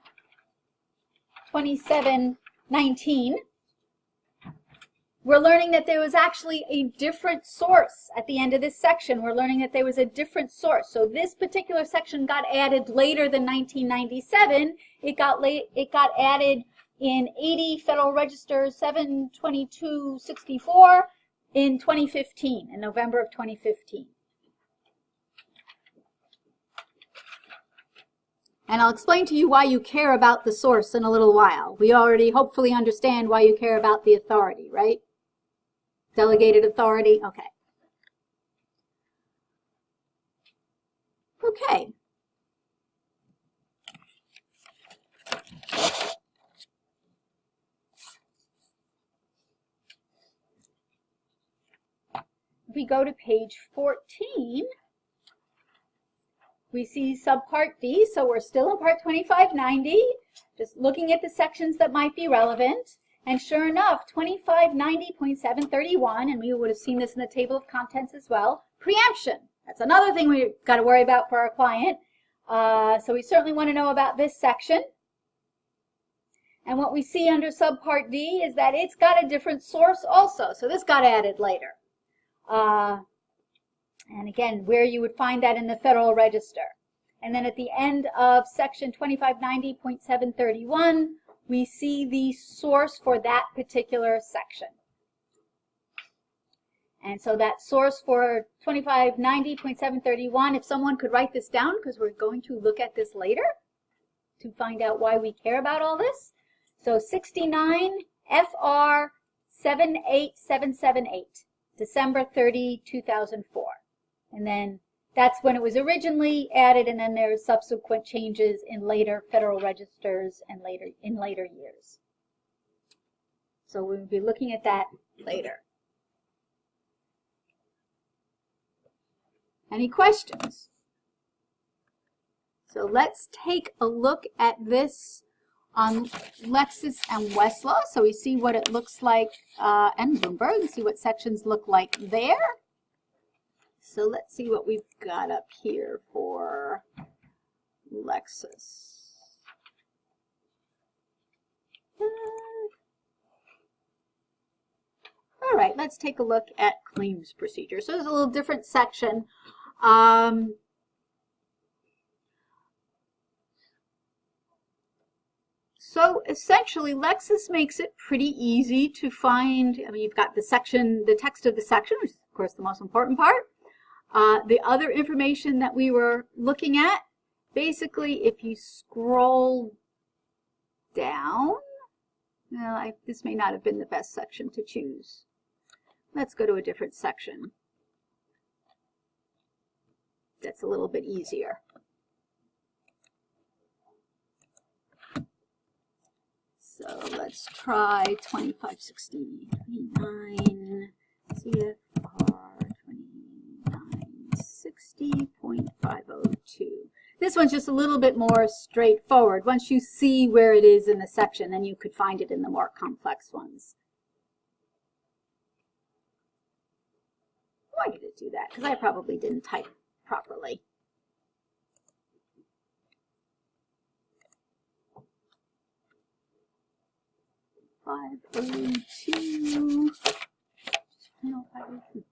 2719, we're learning that there was actually a different source at the end of this section. We're learning that there was a different source. So this particular section got added later than 1997. It got added in 80 Federal Register 72264 in 2015, in November of 2015. And I'll explain to you why you care about the source in a little while. We already hopefully understand why you care about the authority, right? Delegated authority, okay. Okay. If we go to page 14, we see subpart D, so we're still in part 2590, just looking at the sections that might be relevant. And sure enough, 2590.731, and we would have seen this in the table of contents as well, preemption. That's another thing we've got to worry about for our client. So we certainly want to know about this section. And what we see under subpart D is that it's got a different source also. So this got added later. And again, where you would find that in the Federal Register. And then at the end of section 2590.731, we see the source for that particular section. And so that source for 2590.731, if someone could write this down, because we're going to look at this later to find out why we care about all this. So 69 FR 78778, December 30, 2004. And then that's when it was originally added, and then there's subsequent changes in later Federal Registers and in later years. So we'll be looking at that later. Any questions? So let's take a look at this on Lexis and Westlaw. So we see what it looks like, and Bloomberg, and see what sections look like there. So let's see what we've got up here for Lexis. All right, let's take a look at claims procedure. So there's a little different section. So essentially, Lexis makes it pretty easy to find. I mean, you've got the section, the text of the section, which is, of course, the most important part. The other information that we were looking at, basically, if you scroll down, well, this may not have been the best section to choose. Let's go to a different section. That's a little bit easier. So let's try 2569 CFR 2960.502. This one's just a little bit more straightforward. Once you see where it is in the section, then you could find it in the more complex ones. Why did it do that? Because I probably didn't type properly. No, 502.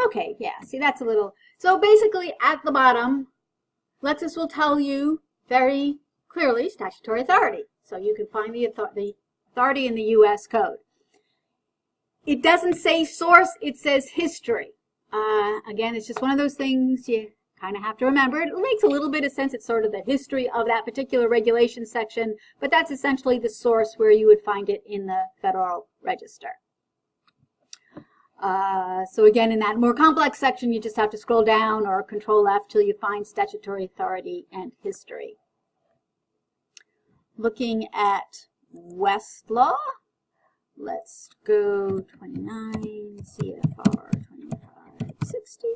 Okay, yeah, see, that's a little. So basically, at the bottom, Lexis will tell you very clearly statutory authority. So you can find the authority in the U.S. Code. It doesn't say source, it says history. Again, it's just one of those things you kind of have to remember. It makes a little bit of sense. It's sort of the history of that particular regulation section, but that's essentially the source where you would find it in the Federal Register. So again, in that more complex section, you just have to scroll down or Control F till you find statutory authority and history. Looking at Westlaw, let's go 29 CFR 2560.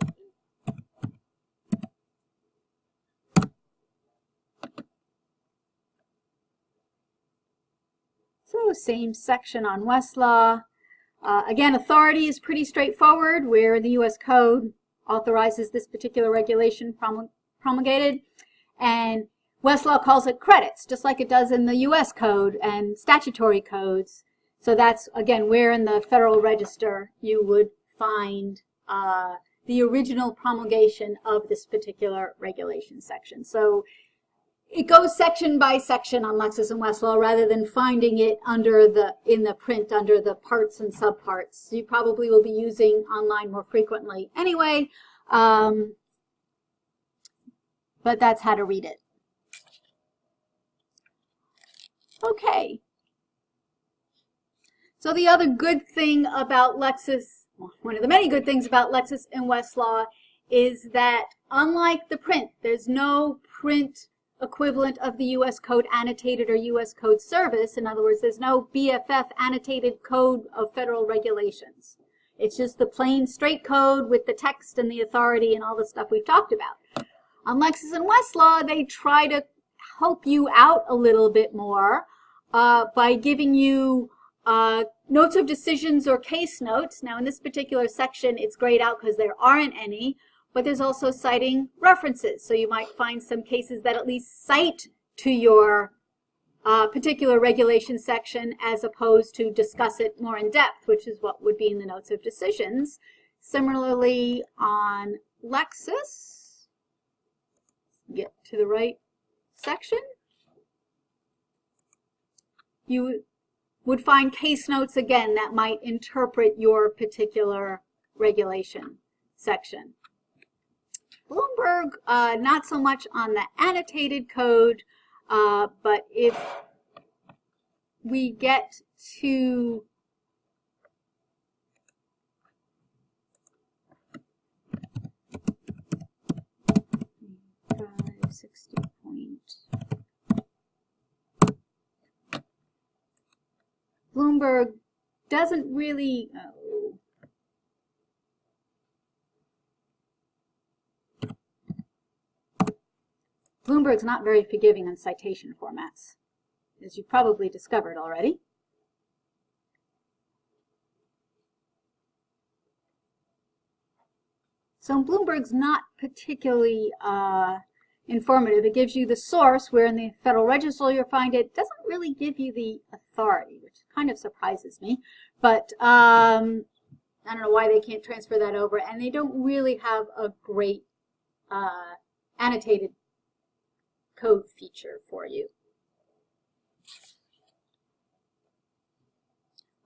So same section on Westlaw. Again, authority is pretty straightforward, where the U.S. Code authorizes this particular regulation promulgated, and Westlaw calls it credits, just like it does in the U.S. Code and statutory codes. So that's, again, where in the Federal Register you would find the original promulgation of this particular regulation section. So it goes section by section on Lexis and Westlaw rather than finding it in the print under the parts and subparts. You probably will be using online more frequently anyway, but that's how to read it. Okay. So the other good thing about Lexis, well, one of the many good things about Lexis and Westlaw is that unlike the print, there's no print equivalent of the U.S. Code Annotated or U.S. Code Service. In other words, there's no BFF Annotated Code of Federal Regulations. It's just the plain straight code with the text and the authority and all the stuff we've talked about. On Lexis and Westlaw, they try to help you out a little bit more by giving you notes of decisions or case notes. Now, in this particular section, it's grayed out because there aren't any. But there's also citing references. So you might find some cases that at least cite to your particular regulation section as opposed to discuss it more in depth, which is what would be in the notes of decisions. Similarly, on Lexis, get to the right section, you would find case notes again that might interpret your particular regulation section. Bloomberg, not so much on the annotated code, but if we get to Bloomberg doesn't really, Bloomberg's not very forgiving on citation formats, as you've probably discovered already. So Bloomberg's not particularly informative. It gives you the source, where in the Federal Register you'll find it doesn't really give you the authority, which kind of surprises me. But I don't know why they can't transfer that over, and they don't really have a great annotated code feature for you.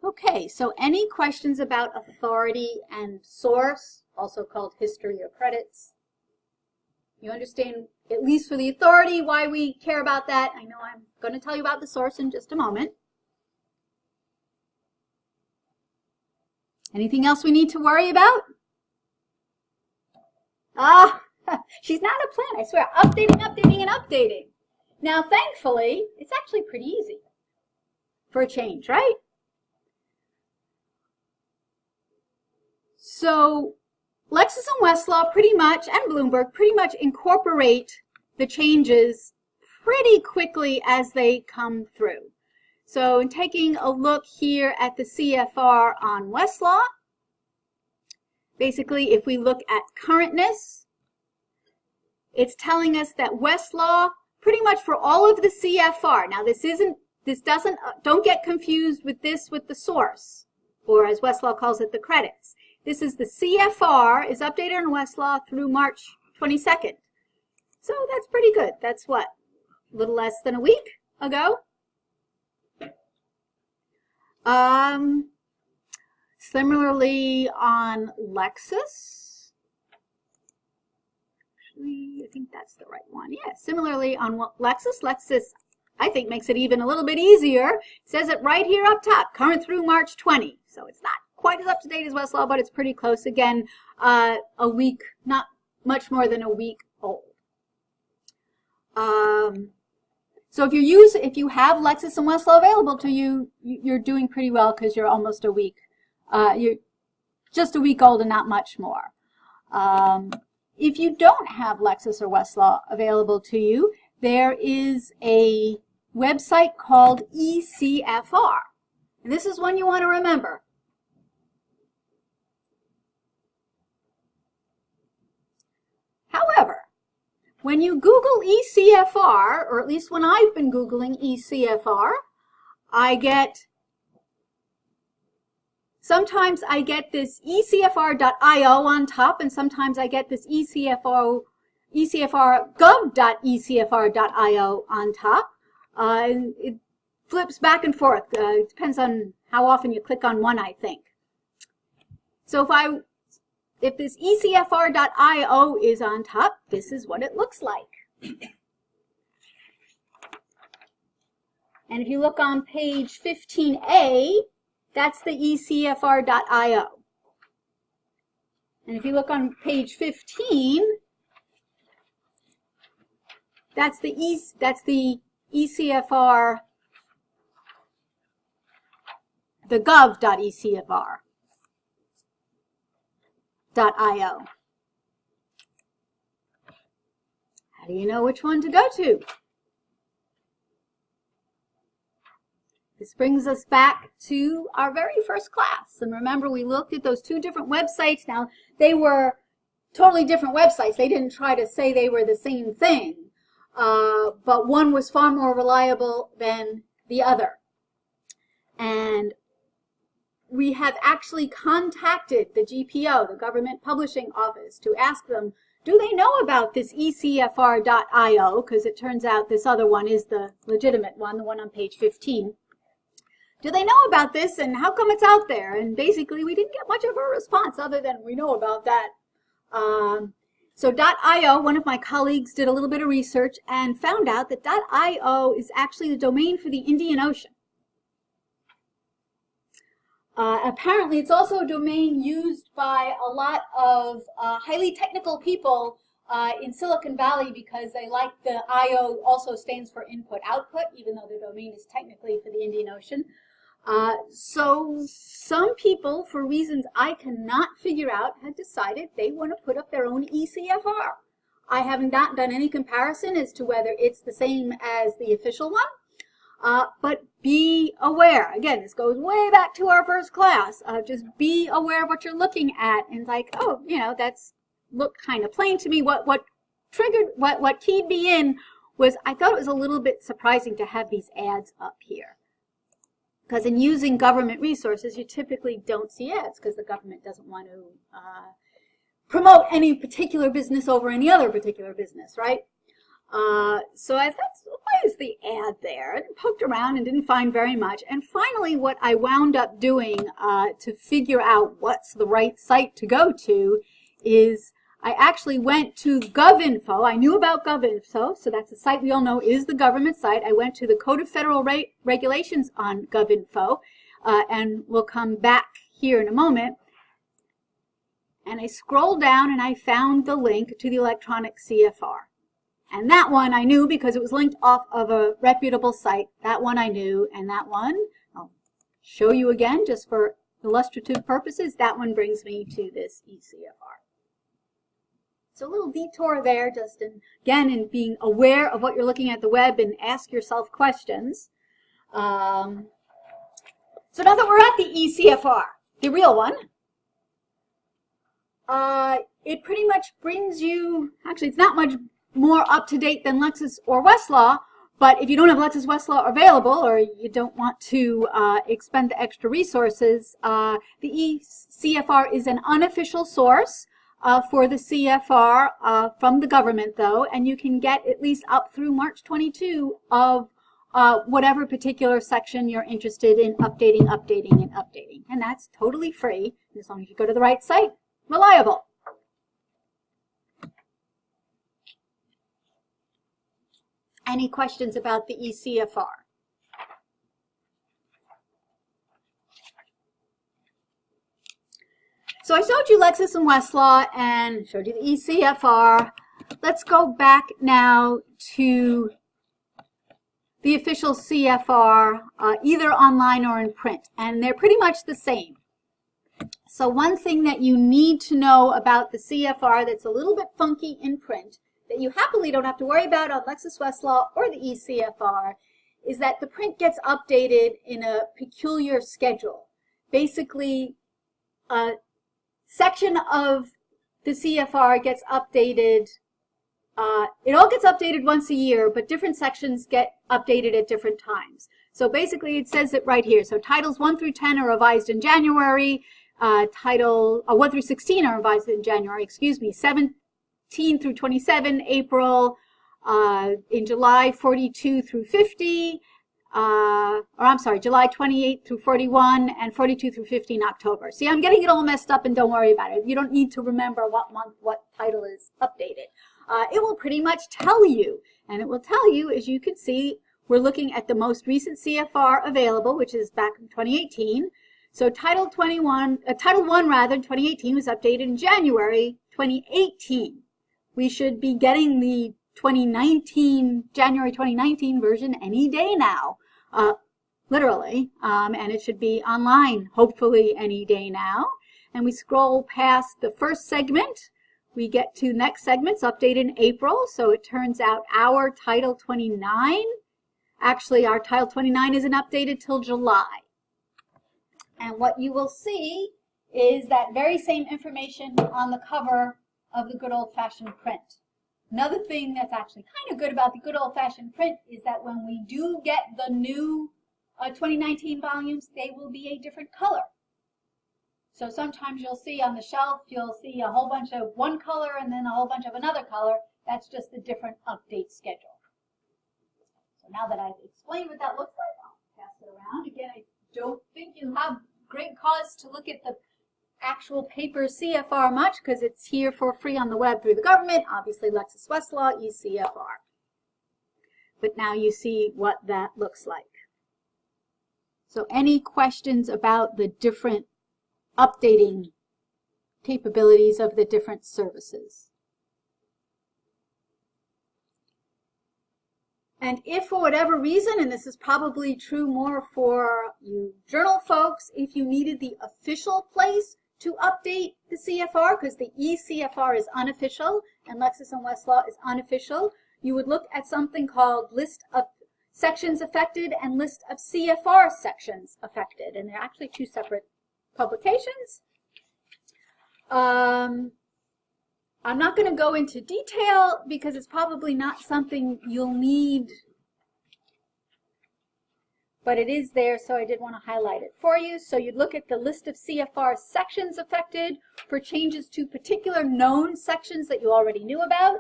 Okay, so any questions about authority and source, also called history or credits? You understand, at least for the authority, why we care about that. I know I'm going to tell you about the source in just a moment. Anything else we need to worry about? She's not a plan, I swear. Updating, updating, and updating. Now, thankfully, it's actually pretty easy for a change, right? So, Lexis and Westlaw pretty much, and Bloomberg, pretty much incorporate the changes pretty quickly as they come through. So, in taking a look here at the CFR on Westlaw, basically, if we look at currentness, it's telling us that Westlaw, pretty much for all of the CFR, now don't get confused with this with the source, or as Westlaw calls it, the credits. This is the CFR, is updated on Westlaw through March 22nd. So that's pretty good. That's what, a little less than a week ago? Similarly on Lexis, I think that's the right one. Yeah, similarly on Lexis, I think makes it even a little bit easier. It says it right here up top, current through March 20. So it's not quite as up to date as Westlaw, but it's pretty close. Again, a week, not much more than a week old. So if you have Lexis and Westlaw available to you, you're doing pretty well because you're almost a week. You're just a week old and not much more. If you don't have Lexis or Westlaw available to you, there is a website called ECFR. And this is one you want to remember. However, when you Google ECFR, or at least when I've been Googling ECFR, sometimes I get this ecfr.io on top, and sometimes I get this ecfr.gov.ecfr.io on top. It flips back and forth. It depends on how often you click on one, I think. So if this ecfr.io is on top, this is what it looks like. And if you look on page 15A, that's the ecfr.io. And if you look on page 15, that's the ecfr, the gov.ecfr.io. How do you know which one to go to? This brings us back to our very first class. And remember, we looked at those two different websites. Now, they were totally different websites. They didn't try to say they were the same thing. But one was far more reliable than the other. And we have actually contacted the GPO, the Government Publishing Office, to ask them, do they know about this ecfr.io? Because it turns out this other one is the legitimate one, the one on page 15. Do they know about this, and how come it's out there? And basically, we didn't get much of a response other than we know about that. So .io, one of my colleagues did a little bit of research and found out that .io is actually the domain for the Indian Ocean. Apparently, it's also a domain used by a lot of highly technical people in Silicon Valley because they like the IO also stands for input-output, even though the domain is technically for the Indian Ocean. So some people, for reasons I cannot figure out, had decided they want to put up their own ECFR. I have not done any comparison as to whether it's the same as the official one. But be aware. Again, this goes way back to our first class. Just be aware of what you're looking at, and like, oh, you know, that's looked kind of plain to me. What triggered, what keyed me in was I thought it was a little bit surprising to have these ads up here. Because in using government resources, you typically don't see ads because the government doesn't want to promote any particular business over any other particular business, right? So I thought, why is the ad there? And poked around and didn't find very much. And finally, what I wound up doing to figure out what's the right site to go to is I actually went to GovInfo. I knew about GovInfo, so that's a site we all know is the government site. I went to the Code of Federal Regulations on GovInfo, and we'll come back here in a moment. And I scrolled down and I found the link to the electronic CFR. And that one I knew because it was linked off of a reputable site. That one I knew, and that one, I'll show you again just for illustrative purposes. That one brings me to this ECFR. So a little detour there, just again in being aware of what you're looking at the web and ask yourself questions. So now that we're at the ECFR, the real one, it pretty much brings you, actually it's not much more up-to-date than Lexis or Westlaw, but if you don't have Lexis Westlaw available or you don't want to expend the extra resources, the ECFR is an unofficial source for the CFR from the government, though, and you can get at least up through March 22 of whatever particular section you're interested in updating. And that's totally free, as long as you go to the right site. Reliable. Any questions about the ECFR? showed you Lexis and Westlaw and showed you the ECFR. Let's go back now to the official CFR, either online or in print, and they're pretty much the same. So one thing that you need to know about the CFR that's a little bit funky in print, that you happily don't have to worry about on Lexis Westlaw or the ECFR, is that the print gets updated in a peculiar schedule. Basically, a section of the CFR gets updated. It all gets updated once a year, but different sections get updated at different times. So basically, it says it right here. So titles 1 through 10 are revised in January. 1 through 16 are revised in January, excuse me. 17 through 27, April. In July, 42 through 50. July 28 through 41, and 42 through 50 in October. See, I'm getting it all messed up, and don't worry about it. You don't need to remember what month, what title is updated. It will pretty much tell you, and it will tell you, as you can see, we're looking at the most recent CFR available, which is back in 2018. So Title 1, 2018 was updated in January 2018. We should be getting the January 2019 version any day now, literally, and it should be online, hopefully any day now. And we scroll past the first segment. We get to next segments updated in April, so it turns out our Title 29, actually our Title 29 isn't updated till July. And what you will see is that very same information on the cover of the good old-fashioned print. Another thing that's actually kind of good about the good old-fashioned print is that when we do get the new 2019 volumes, they will be a different color. So sometimes you'll see on the shelf, you'll see a whole bunch of one color and then a whole bunch of another color. That's just a different update schedule. So now that I've explained what that looks like, I'll pass it around. Again, I don't think you have great cause to look at the actual paper CFR much because it's here for free on the web through the government, obviously Lexis Westlaw, ECFR. But now you see what that looks like. So any questions about the different updating capabilities of the different services? And if for whatever reason, and this is probably true more for you journal folks, if you needed the official place to update the CFR, because the ECFR is unofficial and Lexis and Westlaw is unofficial, you would look at something called List of Sections Affected and List of CFR Sections Affected. And they're actually two separate publications. I'm not going to go into detail because it's probably not something you'll need, but it is there, so I did want to highlight it for you. So you'd look at the list of CFR sections affected for changes to particular known sections that you already knew about.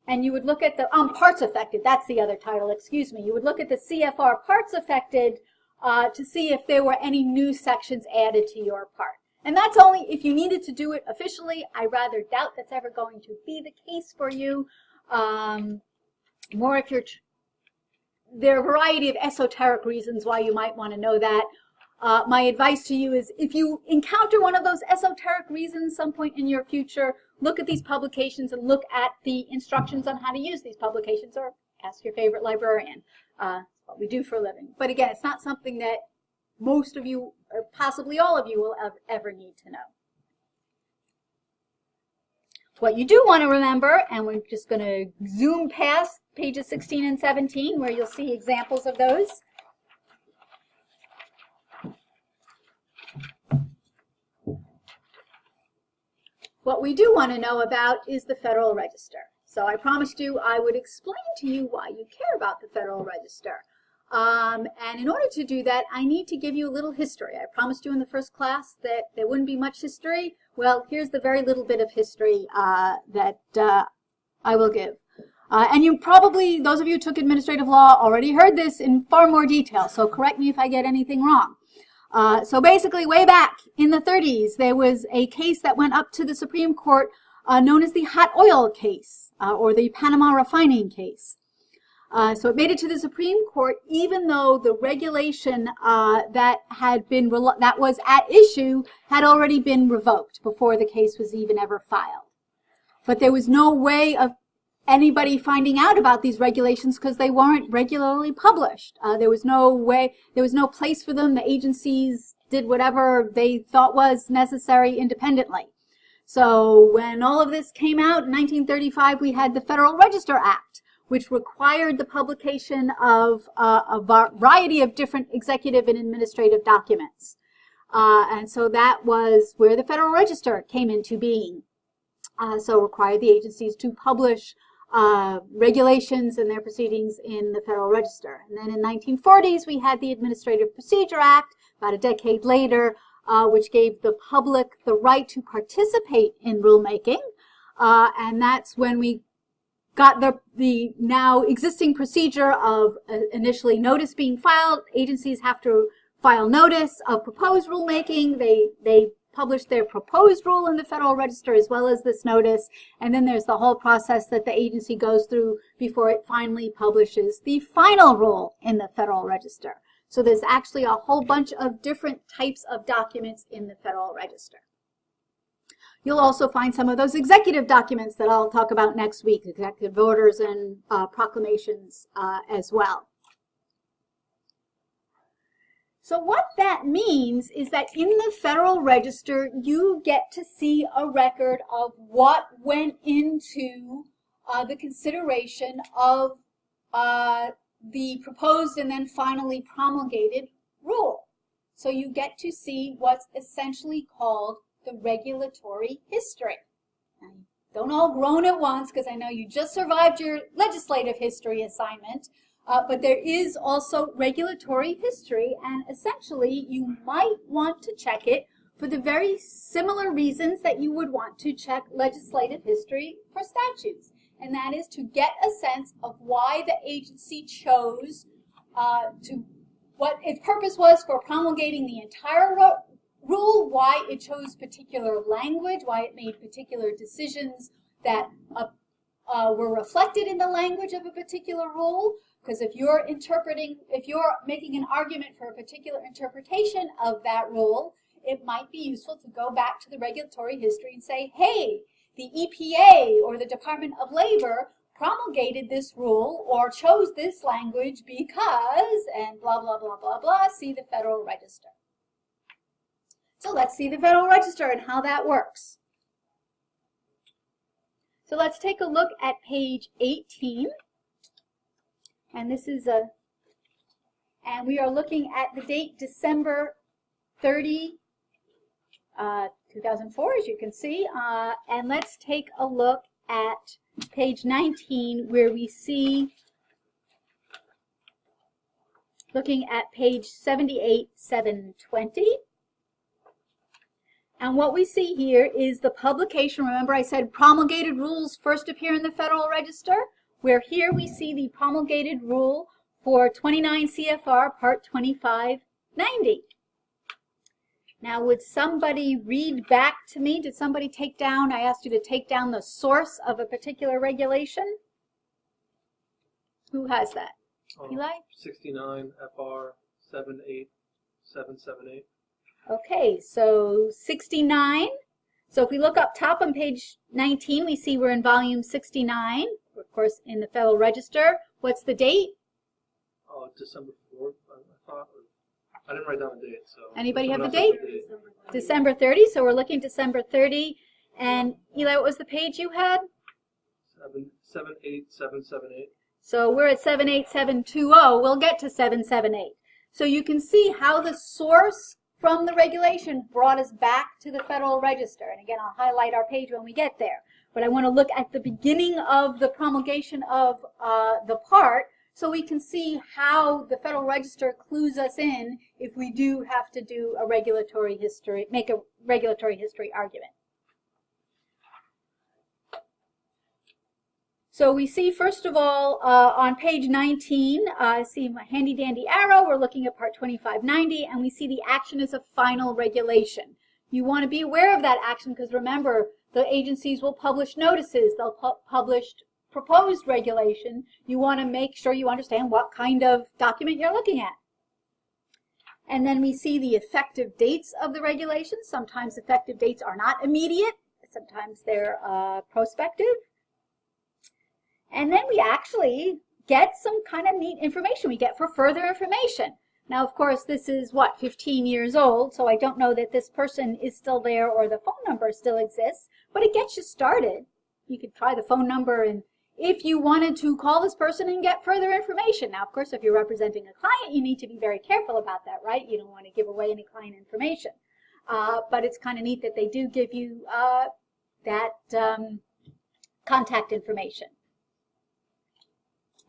And you would look at the parts affected, that's the other title, excuse me. You would look at the CFR parts affected to see if there were any new sections added to your part. And that's only if you needed to do it officially. I rather doubt that's ever going to be the case for you. More if you're, there are a variety of esoteric reasons why you might want to know that. My advice to you is if you encounter one of those esoteric reasons some point in your future, look at these publications and look at the instructions on how to use these publications, or ask your favorite librarian. What we do for a living. But again, it's not something that most of you, or possibly all of you, will ever need to know. What you do want to remember, and we're just going to zoom past pages 16 and 17 where you'll see examples of those. What we do want to know about is the Federal Register. So I promised you I would explain to you why you care about the Federal Register. And in order to do that, I need to give you a little history. I promised you in the first class that there wouldn't be much history. Well, here's the very little bit of history that I will give. And you probably, those of you who took administrative law, already heard this in far more detail, so correct me if I get anything wrong. So basically, way back in the 30s, there was a case that went up to the Supreme Court known as the hot oil case, or the Panama refining case. So it made it to the Supreme Court, even though the regulation that was at issue had already been revoked before the case was even ever filed. But there was no way of anybody finding out about these regulations because they weren't regularly published. There was no place for them. The agencies did whatever they thought was necessary independently. So when all of this came out in 1935, we had the Federal Register Act, which required the publication of a variety of different executive and administrative documents. And so that was where the Federal Register came into being. So required the agencies to publish regulations and their proceedings in the Federal Register. And then in the 1940s, we had the Administrative Procedure Act, about a decade later, which gave the public the right to participate in rulemaking. And that's when we got the now existing procedure of initially notice being filed. Agencies have to file notice of proposed rulemaking. They publish their proposed rule in the Federal Register as well as this notice. And then there's the whole process that the agency goes through before it finally publishes the final rule in the Federal Register. So there's actually a whole bunch of different types of documents in the Federal Register. You'll also find some of those executive documents that I'll talk about next week, executive orders and proclamations as well. So what that means is that in the Federal Register, you get to see a record of what went into the consideration of the proposed and then finally promulgated rule. So you get to see what's essentially called the regulatory history. Now, don't all groan at once because I know you just survived your legislative history assignment, but there is also regulatory history, and essentially you might want to check it for the very similar reasons that you would want to check legislative history for statutes, and that is to get a sense of why the agency chose what its purpose was for promulgating the entire rule, why it chose particular language, why it made particular decisions that were reflected in the language of a particular rule. Because if you're making an argument for a particular interpretation of that rule, it might be useful to go back to the regulatory history and say, hey, the EPA or the Department of Labor promulgated this rule or chose this language because, and blah, blah, blah, blah, blah, see the Federal Register. So let's see the Federal Register and how that works. So let's take a look at page 18. And this is and we are looking at the date December 30, 2004, as you can see. And let's take a look at page 19, where we see, looking at page 78,720. And what we see here is the publication. Remember I said promulgated rules first appear in the Federal Register, where here we see the promulgated rule for 29 CFR Part 2590. Now, would somebody read back to me? Did somebody take down, I asked you to take down the source of a particular regulation? Who has that? Eli? 69 FR 78778. Okay, so 69. So if we look up top on page 19, we see we're in volume 69, of course, in the Federal Register. What's the date? Oh, December 4th, I thought. I didn't write down the date. So anybody have the date? December 30. So we're looking December 30. And Eli, what was the page you had? 78778. So we're at 78720. We'll get to 778. So you can see how the source from the regulation brought us back to the Federal Register. And again, I'll highlight our page when we get there. But I want to look at the beginning of the promulgation of the part so we can see how the Federal Register clues us in if we do have to do a regulatory history, make a regulatory history argument. So we see, first of all, on page 19, see my handy dandy arrow, we're looking at Part 2590, and we see the action is a final regulation. You want to be aware of that action because remember, the agencies will publish notices, they'll publish proposed regulation, you want to make sure you understand what kind of document you're looking at. And then we see the effective dates of the regulations. Sometimes effective dates are not immediate. Sometimes they're prospective. And then we actually get some kind of neat information we get for further information. Now, of course, this is, 15 years old, so I don't know that this person is still there or the phone number still exists, but it gets you started. You could try the phone number, and if you wanted to call this person and get further information. Now, of course, if you're representing a client, you need to be very careful about that, right? You don't want to give away any client information. But it's kind of neat that they do give you that contact information.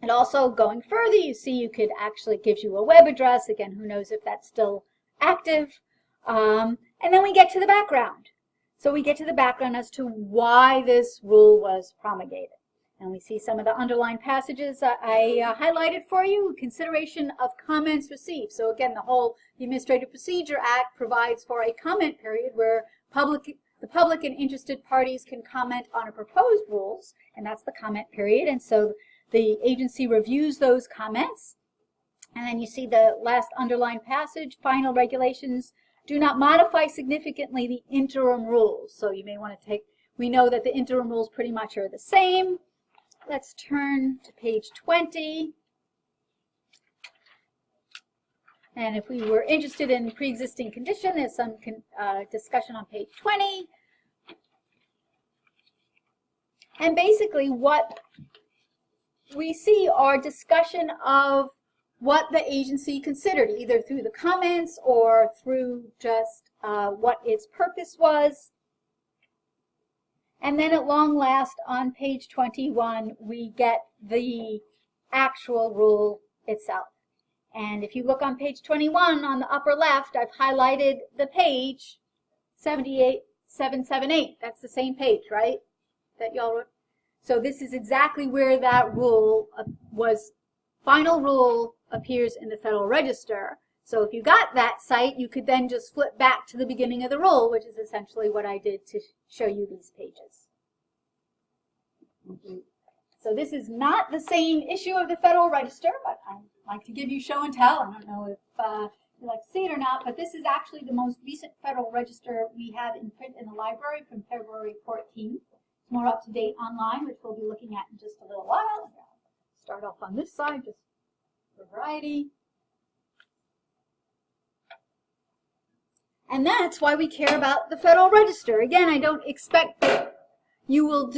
And also going further, you see you could actually gives you a web address. Again, who knows if that's still active. And then we get to the background. So we get to the background as to why this rule was promulgated. And we see some of the underlined passages I highlighted for you. Consideration of comments received. So again, the Administrative Procedure Act provides for a comment period where the public and interested parties can comment on a proposed rules, and that's the comment period. And so the agency reviews those comments. And then you see the last underlined passage, final regulations do not modify significantly the interim rules. So you may want to we know that the interim rules pretty much are the same. Let's turn to page 20. And if we were interested in pre-existing condition, there's some discussion on page 20. And basically what we see are discussion of what the agency considered, either through the comments or through just what its purpose was. And then at long last, on page 21, we get the actual rule itself. And if you look on page 21, on the upper left, I've highlighted the page 78778. That's the same page, right? That y'all wrote. So this is exactly where that rule final rule appears in the Federal Register. So if you got that site, you could then just flip back to the beginning of the rule, which is essentially what I did to show you these pages. So this is not the same issue of the Federal Register, but I like to give you show and tell. I don't know if you like to see it or not, but this is actually the most recent Federal Register we have in print in the library from February 14th. It's more up to date online, which we'll be looking at in just a little while. I'll start off on this side, just for variety. And that's why we care about the Federal Register. Again, I don't expect that you will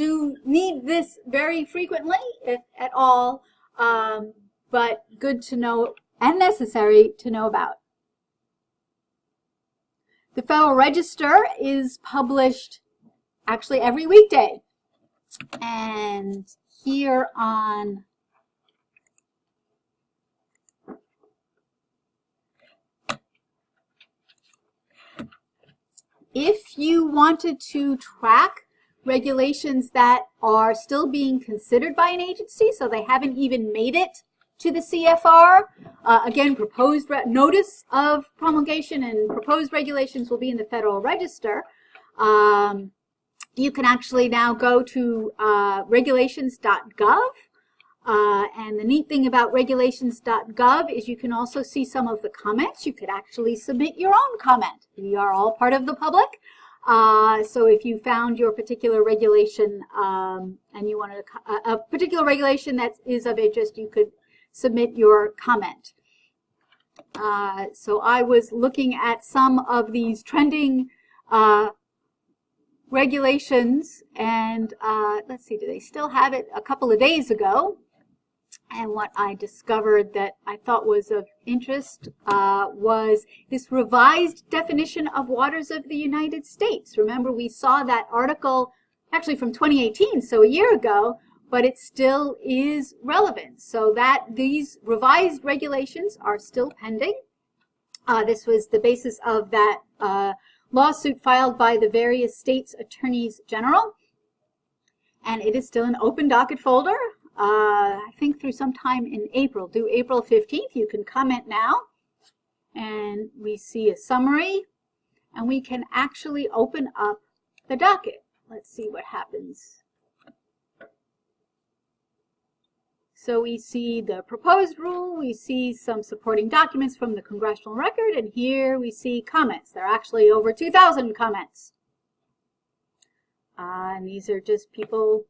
need this very frequently, if at all, but good to know and necessary to know about. The Federal Register is published actually every weekday. And here on if you wanted to track regulations that are still being considered by an agency, so they haven't even made it to the CFR, again, proposed notice of promulgation and proposed regulations will be in the Federal Register. You can actually now go to regulations.gov. And the neat thing about regulations.gov is you can also see some of the comments. You could actually submit your own comment. We are all part of the public. So if you found your particular regulation and you wanted a particular regulation that is of interest, you could submit your comment. So I was looking at some of these trending regulations, and let's see, do they still have it? A couple of days ago. And what I discovered that I thought was of interest was this revised definition of waters of the United States. Remember, we saw that article actually from 2018, so a year ago, but it still is relevant. So that these revised regulations are still pending. This was the basis of that lawsuit filed by the various states' attorneys general. And it is still an open docket folder. I think through sometime in April, due April 15th, you can comment now. And we see a summary. And we can actually open up the docket. Let's see what happens. So we see the proposed rule, we see some supporting documents from the congressional record, and here we see comments. There are actually over 2,000 comments. And these are just people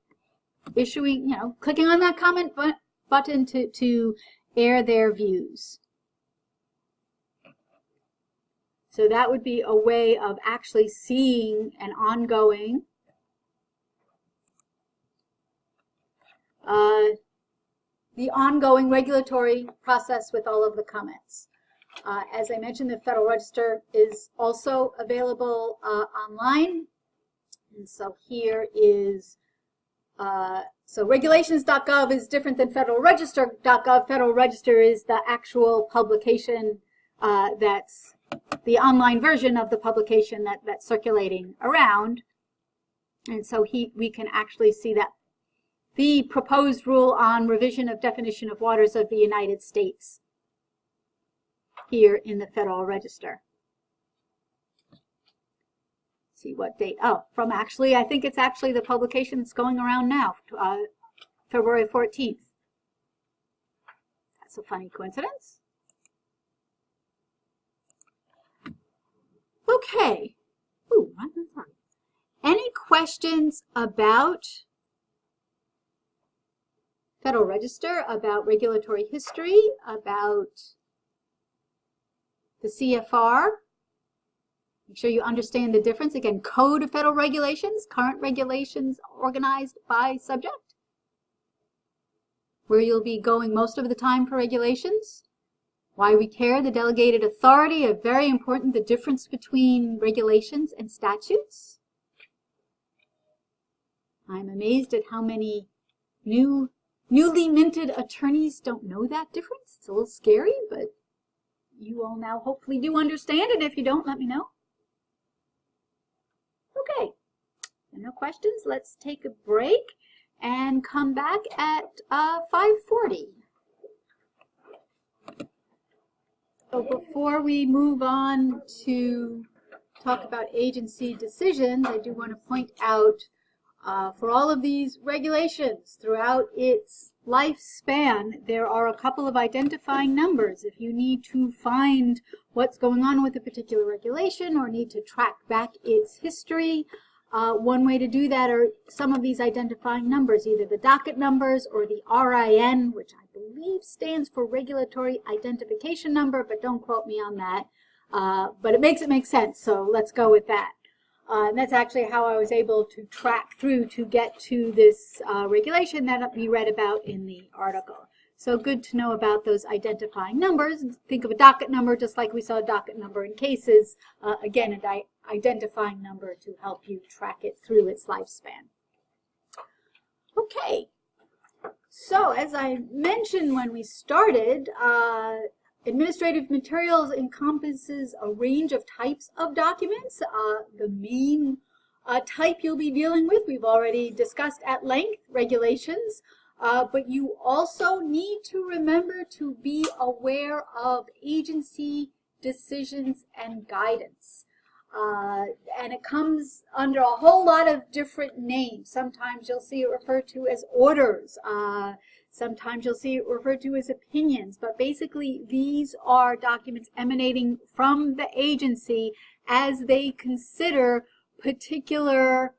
issuing, clicking on that comment button to air their views. So that would be a way of actually seeing an ongoing the ongoing regulatory process with all of the comments. As I mentioned, the Federal Register is also available online. And so here is, so regulations.gov is different than federalregister.gov. Federal Register is the actual publication that's the online version of the publication that's circulating around. And so we can actually see that the proposed rule on revision of definition of waters of the United States here in the Federal Register. See what date? Oh, from actually, I think it's actually the publication that's going around now, February 14th. That's a funny coincidence. Okay. Ooh, any questions about Federal Register, about regulatory history, about the CFR? Make sure you understand the difference. Again, Code of Federal Regulations, current regulations organized by subject, where you'll be going most of the time for regulations. Why we care, the delegated authority, are very important, the difference between regulations and statutes. I'm amazed at how many newly minted attorneys don't know that difference. It's a little scary, but you all now hopefully do understand it. If you don't, let me know. Okay, no questions. Let's take a break and come back at 5:40. So before we move on to talk about agency decisions, I do want to point out for all of these regulations throughout its lifespan, there are a couple of identifying numbers. If you need to find what's going on with a particular regulation or need to track back its history, one way to do that are some of these identifying numbers, either the docket numbers or the RIN, which I believe stands for Regulatory Identification Number, but don't quote me on that. But it makes sense, so let's go with that. And that's actually how I was able to track through to get to this regulation that we read about in the article. So good to know about those identifying numbers. Think of a docket number just like we saw a docket number in cases. Again, an identifying number to help you track it through its lifespan. Okay, so as I mentioned when we started, administrative materials encompasses a range of types of documents. The main type you'll be dealing with, we've already discussed at length, regulations, but you also need to remember to be aware of agency decisions and guidance. And it comes under a whole lot of different names. Sometimes you'll see it referred to as orders. Sometimes you'll see it referred to as opinions, but basically these are documents emanating from the agency as they consider particular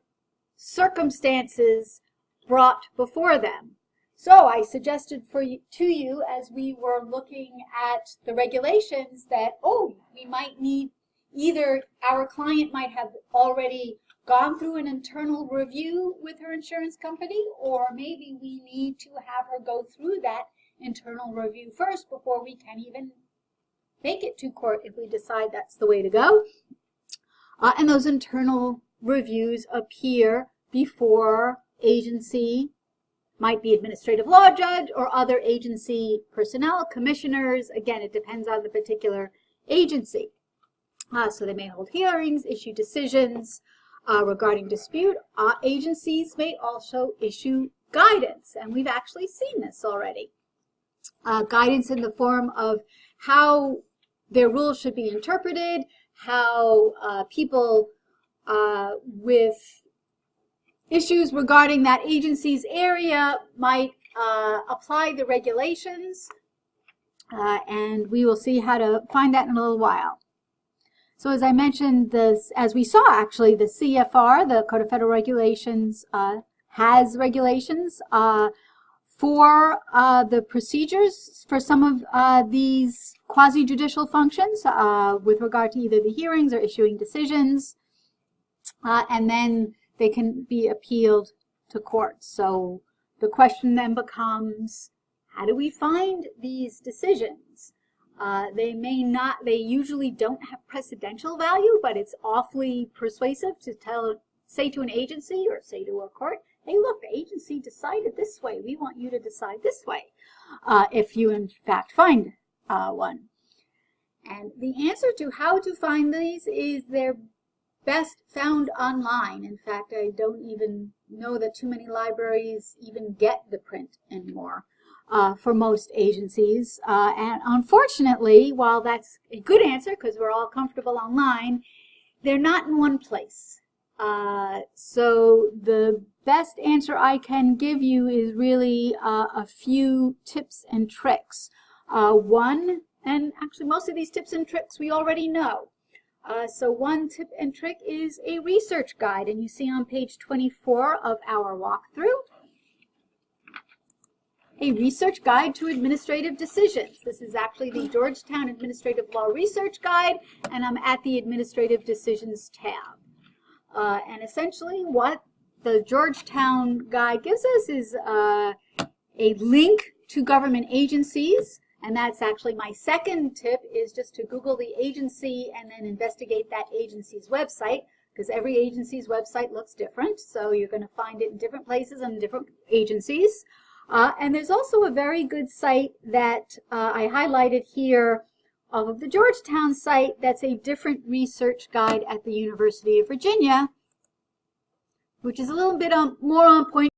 circumstances brought before them. So I suggested to you as we were looking at the regulations that, we might need either our client might have already gone through an internal review with her insurance company, or maybe we need to have her go through that internal review first before we can even take it to court if we decide that's the way to go. And those internal reviews appear before agency, might be administrative law judge or other agency personnel, commissioners. Again, it depends on the particular agency. So they may hold hearings, issue decisions regarding dispute. Agencies may also issue guidance, and we've actually seen this already. Guidance in the form of how their rules should be interpreted, how people with issues regarding that agency's area might apply the regulations, and we will see how to find that in a little while. So as I mentioned, as we saw actually, the CFR, the Code of Federal Regulations, has regulations for the procedures for some of these quasi-judicial functions with regard to either the hearings or issuing decisions, and then they can be appealed to courts. So the question then becomes, how do we find these decisions? They usually don't have precedential value, but it's awfully persuasive to say to an agency or say to a court, hey, look, the agency decided this way. We want you to decide this way, if you in fact find one. And the answer to how to find these is they're best found online. In fact, I don't even know that too many libraries even get the print anymore for most agencies. And unfortunately, while that's a good answer because we're all comfortable online, they're not in one place. So the best answer I can give you is really a few tips and tricks. One, and actually most of these tips and tricks we already know. So one tip and trick is a research guide, and you see on page 24 of our walkthrough, a research guide to administrative decisions. This is actually the Georgetown Administrative Law Research Guide, and I'm at the Administrative Decisions tab. And essentially what the Georgetown Guide gives us is a link to government agencies, and that's actually my second tip, is just to Google the agency and then investigate that agency's website, because every agency's website looks different, so you're going to find it in different places and different agencies. And there's also a very good site that I highlighted here of the Georgetown site that's a different research guide at the University of Virginia, which is a little bit more on point